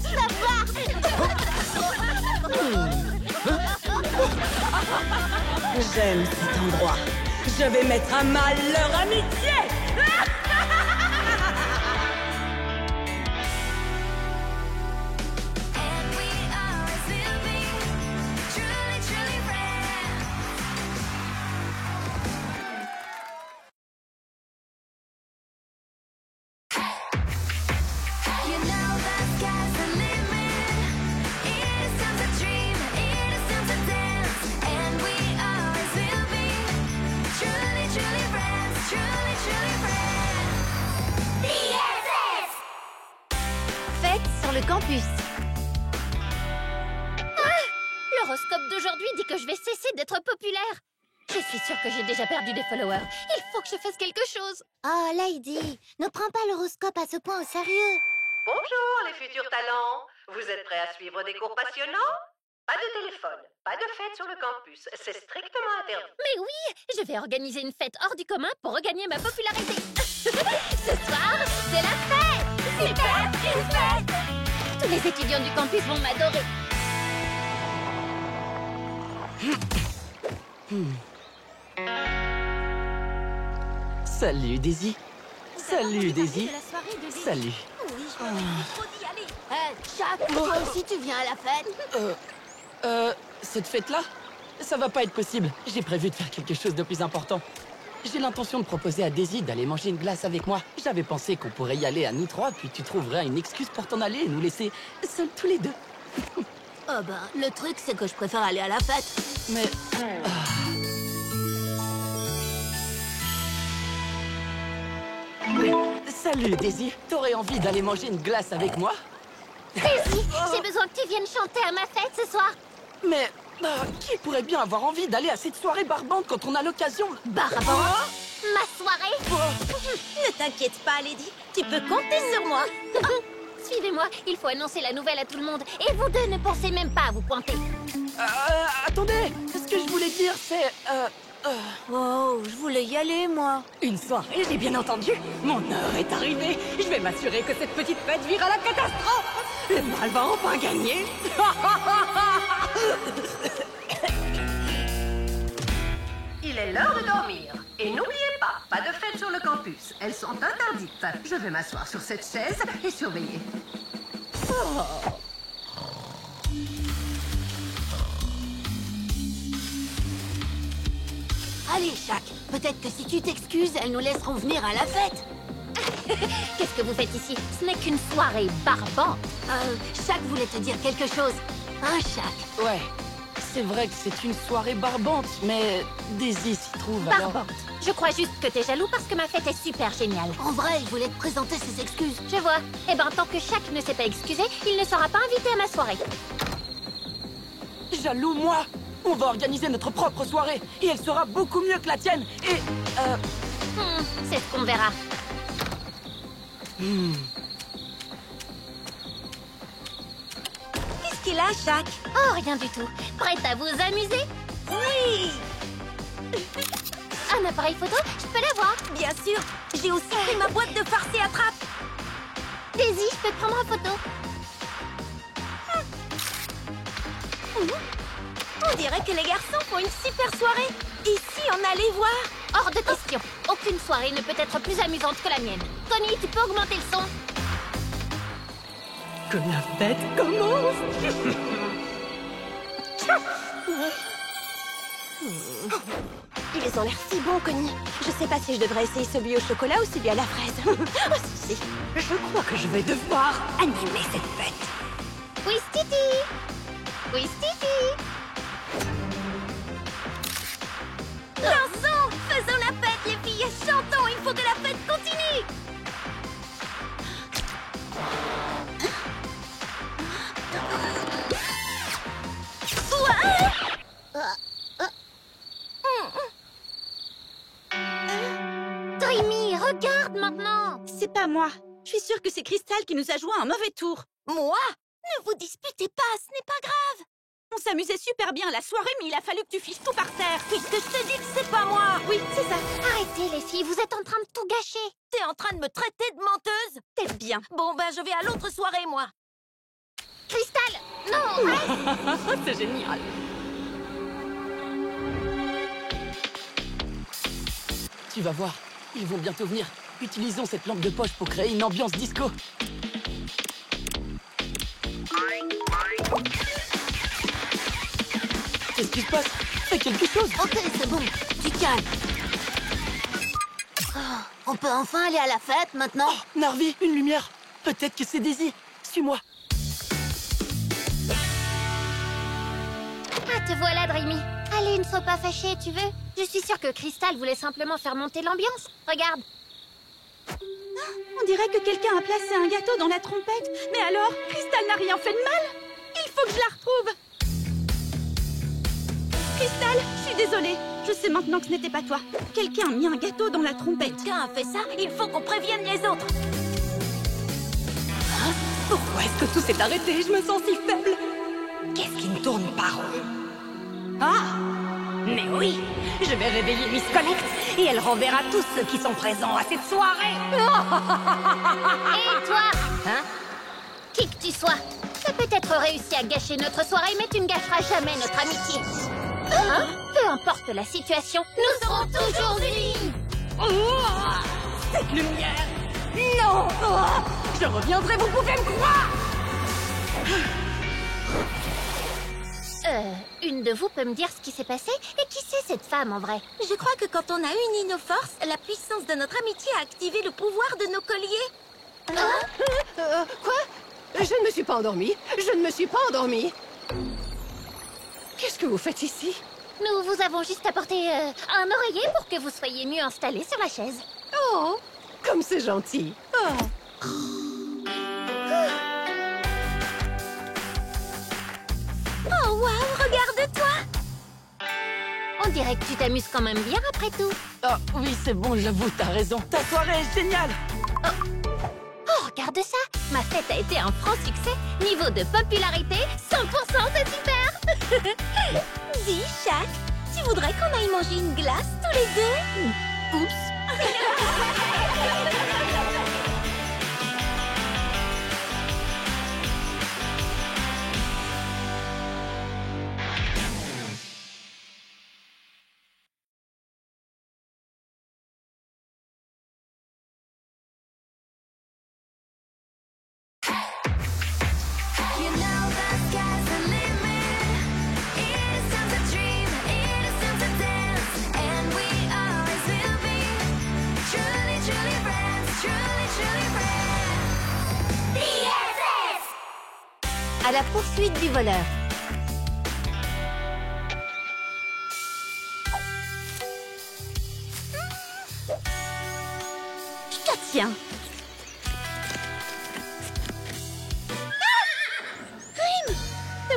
Ça
J'aime cet endroit. Je vais mettre à mal leur amitié.
Le campus.
L'horoscope d'aujourd'hui dit que je vais cesser d'être populaire. Je suis sûre que j'ai déjà perdu des followers. Il faut que je fasse quelque chose. Oh, Lady, ne prends pas l'horoscope à ce point au sérieux.
Bonjour, les futurs talents. Vous êtes prêts à suivre des cours passionnants? Pas de téléphone, pas de fête sur le campus. C'est strictement interdit.
Mais oui, je vais organiser une fête hors du commun pour regagner ma popularité. Ce soir, c'est la fête. Super, une fête. Tous les étudiants du campus vont m'adorer.
Salut, Daisy. Salut, Daisy. Salut.
Shaq, toi aussi tu viens à la fête?
Cette fête-là, ça va pas être possible. J'ai prévu de faire quelque chose de plus important. J'ai l'intention de proposer à Daisy d'aller manger une glace avec moi. J'avais pensé qu'on pourrait y aller à nous trois, puis tu trouverais une excuse pour t'en aller et nous laisser seuls tous les deux.
Oh ben, le truc c'est que je préfère aller à la fête.
Mais... Salut, Daisy. T'aurais envie d'aller manger une glace avec moi?
Daisy, j'ai besoin que tu viennes chanter à ma fête ce soir.
Mais... qui pourrait bien avoir envie d'aller à cette soirée barbante quand on a l'occasion?
Barbante? Ma soirée?
Ne t'inquiète pas, Lady. Tu peux compter sur moi.
Suivez-moi, il faut annoncer la nouvelle à tout le monde. Et vous deux ne pensez même pas à vous pointer.
Attendez, ce que je voulais dire, c'est...
Oh, je voulais y aller, moi.
Une soirée, j'ai bien entendu. Mon heure est arrivée. Je vais m'assurer que cette petite fête vire à la catastrophe. Le mal va enfin gagner.
Il est l'heure de dormir. Et n'oubliez pas de fête sur le campus. Elles sont interdites. Je vais m'asseoir sur cette chaise et surveiller.
Allez, Shaq, peut-être que si tu t'excuses, elles nous laisseront venir à la fête.
Qu'est-ce que vous faites ici? Ce n'est qu'une soirée barbante.
Shaq voulait te dire quelque chose. Hein, Shaq?
Ouais, C'est vrai que c'est une soirée barbante, mais Daisy s'y trouve alors...
Barbante. Je crois juste que t'es jaloux parce que ma fête est super géniale. En vrai, il voulait te présenter ses excuses. Je vois. Eh ben, tant que Shaq ne s'est pas excusé, il ne sera pas invité à ma soirée.
Jaloux, moi? On va organiser notre propre soirée, et elle sera beaucoup mieux que la tienne, et...
c'est ce qu'on verra.
Qu'est-ce qu'il a, Shaq?
Oh, rien du tout. Prête à vous amuser?
Oui!
Un appareil photo? Je peux l'avoir?
Bien sûr. J'ai aussi pris ma boîte de farce et attrape.
Daisy, je peux te prendre en photo?
On dirait que les garçons font une super soirée. Et si on allait voir?
Hors de question. Aucune soirée ne peut être plus amusante que la mienne. Connie, tu peux augmenter le son?
Que la fête commence.
Ils ont l'air si bons, Connie. Je sais pas si je devrais essayer celui au chocolat ou celui à la fraise. Oh, si.
Je crois que je vais devoir animer cette fête.
Oui, Titi. Oui, Titi.
Dansons! Faisons la fête, les filles! Chantons! Il faut que la fête continue!
Dreamy, regarde maintenant!
C'est pas moi. Je suis sûre que c'est Crystal qui nous a joué un mauvais tour. Moi? Ne vous disputez pas, ce n'est pas grave. On s'amusait super bien à la soirée, mais il a fallu que tu fiches tout par terre. Puisque je te dis que c'est pas moi. Oui, c'est ça.
Arrêtez, les filles, vous êtes en train de tout gâcher.
T'es en train de me traiter de menteuse? T'es bien. Bon, ben, je vais à l'autre soirée, moi.
Crystal! Non, reste!
C'est génial.
Tu vas voir, ils vont bientôt venir. Utilisons cette lampe de poche pour créer une ambiance disco. Qu'est-ce qui se passe? Fais quelque chose!
Ok, c'est bon. Du calme. Oh, on peut enfin aller à la fête, maintenant?
Oh, Narvi, une lumière! Peut-être que c'est Daisy. Suis-moi.
Ah, te voilà, Dreamy. Allez, ne sois pas fâchée, tu veux? Je suis sûre que Crystal voulait simplement faire monter l'ambiance. Regarde.
On dirait que quelqu'un a placé un gâteau dans la trompette. Mais alors, Crystal n'a rien fait de mal? Il faut que je la retrouve. Crystal, je suis désolée. Je sais maintenant que ce n'était pas toi. Quelqu'un a mis un gâteau dans la trompette. Quelqu'un a fait ça? Il faut qu'on prévienne les autres.
Hein? Pourquoi est-ce que tout s'est arrêté? Je me sens si faible. Qu'est-ce qui ne tourne pas rond? Ah! Mais oui! Je vais réveiller Miss Connect et elle renverra tous ceux qui sont présents à cette soirée!
Et toi?
Hein?
Qui que tu sois, t'as peut-être réussi à gâcher notre soirée, mais tu ne gâcheras jamais notre amitié. Hein? Peu importe la situation, nous serons toujours unis!
Cette lumière! Non! Je reviendrai, vous pouvez me croire!
Une de vous peut me dire ce qui s'est passé? Et qui c'est cette femme en vrai?
Je crois que quand on a uni nos forces, la puissance de notre amitié a activé le pouvoir de nos colliers.
Quoi? Je ne me suis pas endormie. Je ne me suis pas endormie. Qu'est-ce que vous faites ici?
Nous vous avons juste apporté un oreiller pour que vous soyez mieux installés sur la chaise.
Oh, comme c'est gentil. Oh.
Oh waouh, regarde-toi! On dirait que tu t'amuses quand même bien après tout.
Oh, oui, c'est bon, j'avoue, t'as raison. Ta soirée est géniale!
Oh, regarde ça! Ma fête a été un franc succès. Niveau de popularité, 100%, c'est super!
Dis, Shaq, tu voudrais qu'on aille manger une glace tous les deux? Oups!
À la poursuite du voleur.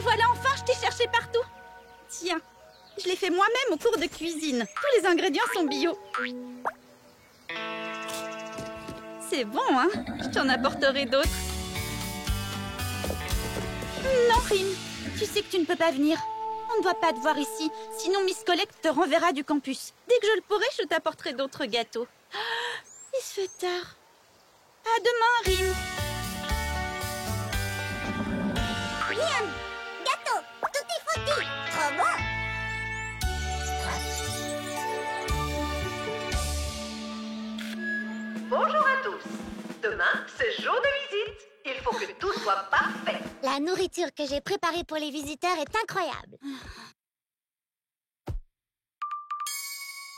voilà enfin, je t'ai cherché partout. Tiens, je l'ai fait moi-même au cours de cuisine. Tous les ingrédients sont bio. C'est bon, hein? Je t'en apporterai d'autres. Non, Rim, tu sais que tu ne peux pas venir. On ne doit pas te voir ici, sinon Miss Collect te renverra du campus. Dès que je le pourrai, je t'apporterai d'autres gâteaux. Il se fait tard. À demain, Rim.
Miam, gâteau, tout est foutu. Trop bon.
Bonjour à tous. Demain, c'est jour de visite. Il faut que tout soit parfait.
La nourriture que j'ai préparée pour les visiteurs est incroyable.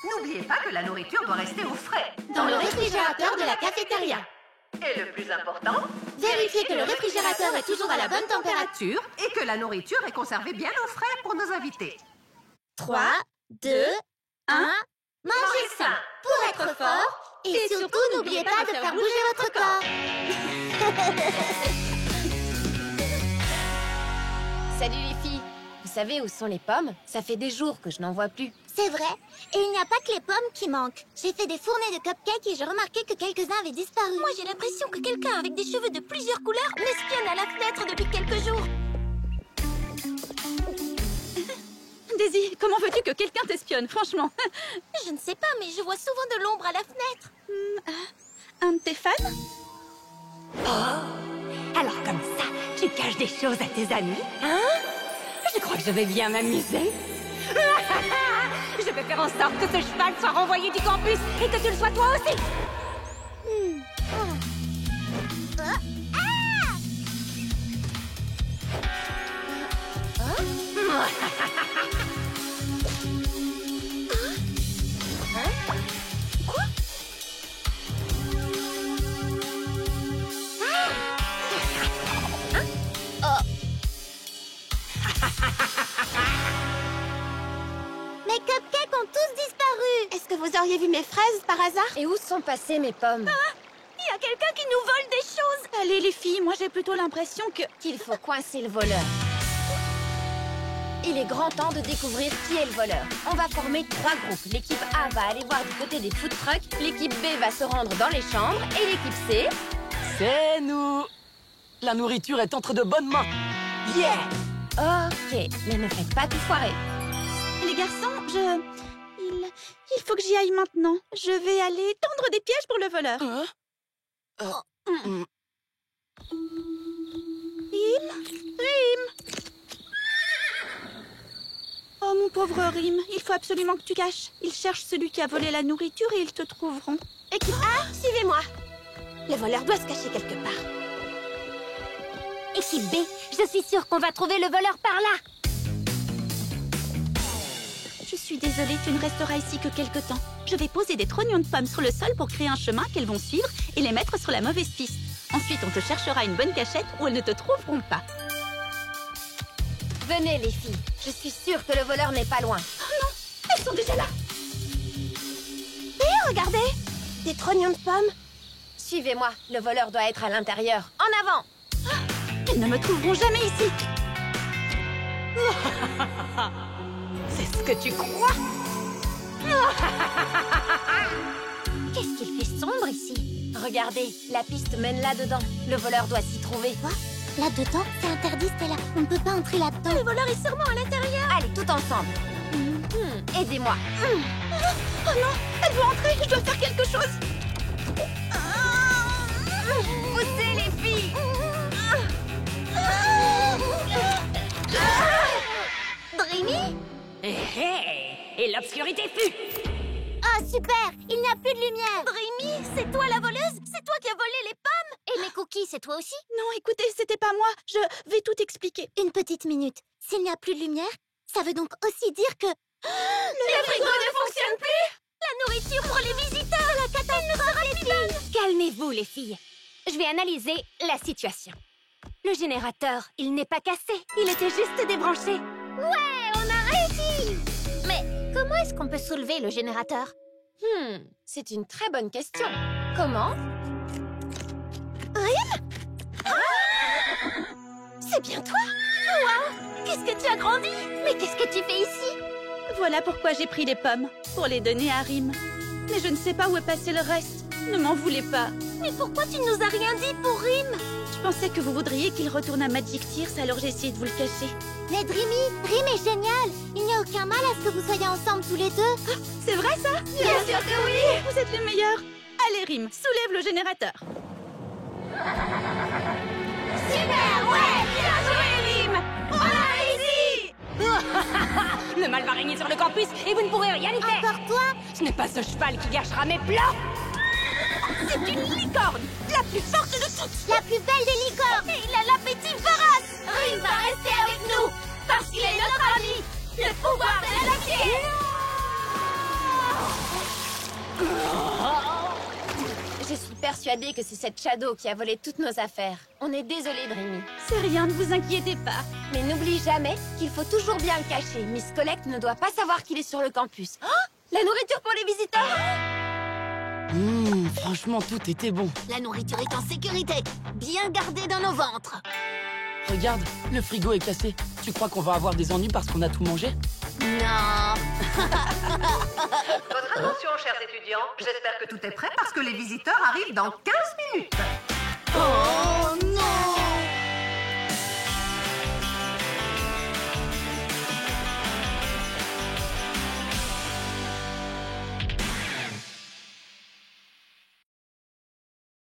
N'oubliez pas que la nourriture doit rester au frais.
Dans le réfrigérateur de la cafétéria.
Et le plus important,
Vérifiez que le réfrigérateur est toujours à la bonne température.
et que la nourriture est conservée bien au frais pour nos invités.
3, 2, 1, mangez sain pour être fort. Et surtout, n'oubliez pas de faire bouger votre corps.
Salut les filles. Vous savez où sont les pommes? Ça fait des jours que je n'en vois plus.
C'est vrai. Et il n'y a pas que les pommes qui manquent. J'ai fait des fournées de cupcakes et j'ai remarqué que quelques-uns avaient disparu.
Moi, j'ai l'impression que quelqu'un avec des cheveux de plusieurs couleurs m'espionne à la fenêtre depuis quelques jours.
Daisy, comment veux-tu que quelqu'un t'espionne, franchement?
Je ne sais pas, mais je vois souvent de l'ombre à la fenêtre.
Un de tes fans?
Oh, alors comme ça, tu caches des choses à tes amis, hein? Je crois que je vais bien m'amuser. Je vais faire en sorte que ce cheval soit renvoyé du campus et que tu le sois toi aussi.
Quoi?
Mes cupcakes ont tous disparu.
Est-ce que vous auriez vu mes fraises par hasard?
Et où sont passées mes pommes?
Il y a quelqu'un qui nous vole des choses.
Allez les filles, moi j'ai plutôt l'impression
qu'il faut coincer le voleur. Il est grand temps de découvrir qui est le voleur. On va former 3 groupes. L'équipe A va aller voir du côté des food trucks, l'équipe B va se rendre dans les chambres et l'équipe C...
C'est nous! La nourriture est entre de bonnes mains.
Yeah! Ok, mais ne faites pas tout foirer.
Les garçons, il faut que j'y aille maintenant. Je vais aller tendre des pièges pour le voleur. Rim! Oh, mon pauvre Rim, il faut absolument que tu caches. Ils cherchent celui qui a volé la nourriture et ils te trouveront.
Équipe A, suivez-moi. Le voleur doit se cacher quelque part.
Équipe B, je suis sûre qu'on va trouver le voleur par là.
Je suis désolée, tu ne resteras ici que quelque temps. Je vais poser des trognons de pommes sur le sol pour créer un chemin qu'elles vont suivre et les mettre sur la mauvaise piste. Ensuite, on te cherchera une bonne cachette où elles ne te trouveront pas.
Venez les filles, je suis sûre que le voleur n'est pas loin.
Oh non, elles sont déjà là.
Et regardez, des trognons de pommes.
Suivez-moi, le voleur doit être à l'intérieur. En avant!
Elles ne me trouveront jamais ici.
C'est ce que tu crois?
Qu'est-ce qu'il fait sombre ici?
Regardez, la piste mène là-dedans. Le voleur doit s'y trouver.
Quoi? Là-dedans? C'est interdit, Stella. On ne peut pas entrer là-dedans.
Le voleur est sûrement à l'intérieur.
Allez, tout ensemble. Aidez-moi.
Oh non, elle veut entrer, je dois faire quelque chose.
Poussez les filles.
Dreamy?
Et l'obscurité fut.
Oh, super! Il n'y a plus de lumière.
Dreamy, c'est toi la voleuse? C'est toi qui as volé les pommes? Et mes cookies, c'est toi aussi?
Non, écoutez, c'était pas moi. Je vais tout expliquer.
Une petite minute. S'il n'y a plus de lumière, ça veut donc aussi dire que...
Le frigo ne fonctionne plus! La nourriture pour les visiteurs! La catastrophe!
Calmez-vous, les filles. Je vais analyser la situation. Le générateur, il n'est pas cassé. Il était juste débranché.
Ouais, on a réussi! Mais comment est-ce qu'on peut soulever le générateur?
C'est une très bonne question. Comment?
Rim? C'est bien toi?
Wow!
Qu'est-ce que tu as grandi? Mais qu'est-ce que tu fais ici? Voilà pourquoi j'ai pris les pommes, pour les donner à Rim. Mais je ne sais pas où est passé le reste. Ne m'en voulez pas.
Mais pourquoi tu nous as rien dit pour Rim?
Je pensais que vous voudriez qu'il retourne à Magic Tears, alors j'ai essayé de vous le cacher.
Mais Dreamy, Rim est génial. Il n'y a aucun mal à ce que vous soyez ensemble tous les deux.
Ah, c'est vrai ça?
Bien sûr que oui.
Vous êtes les meilleurs. Allez Rim, soulève le générateur.
Super, ouais, bien joué Rim. On a réussi.
Le mal va régner sur le campus et vous ne pourrez rien y faire.
Encore toi?
Ce n'est pas ce cheval qui gâchera mes plats.
C'est une licorne, la plus forte de toutes.
La plus belle des licornes.
Et il a l'appétit vorace.
Rim va rester avec nous parce qu'il est notre ami. Le pouvoir de l'amitié.
Je suis persuadée que c'est cette Shadow qui a volé toutes nos affaires. On est désolé, Dreamy.
C'est rien, ne vous inquiétez pas.
Mais n'oublie jamais qu'il faut toujours bien le cacher. Miss Collect ne doit pas savoir qu'il est sur le campus. Oh, la nourriture pour les visiteurs!
Franchement, tout était bon.
La nourriture est en sécurité, bien gardée dans nos ventres.
Regarde, le frigo est cassé. Tu crois qu'on va avoir des ennuis parce qu'on a tout mangé?
Non.
Votre attention, chers étudiants. J'espère que tout est prêt parce que les visiteurs arrivent dans 15 minutes.
Oh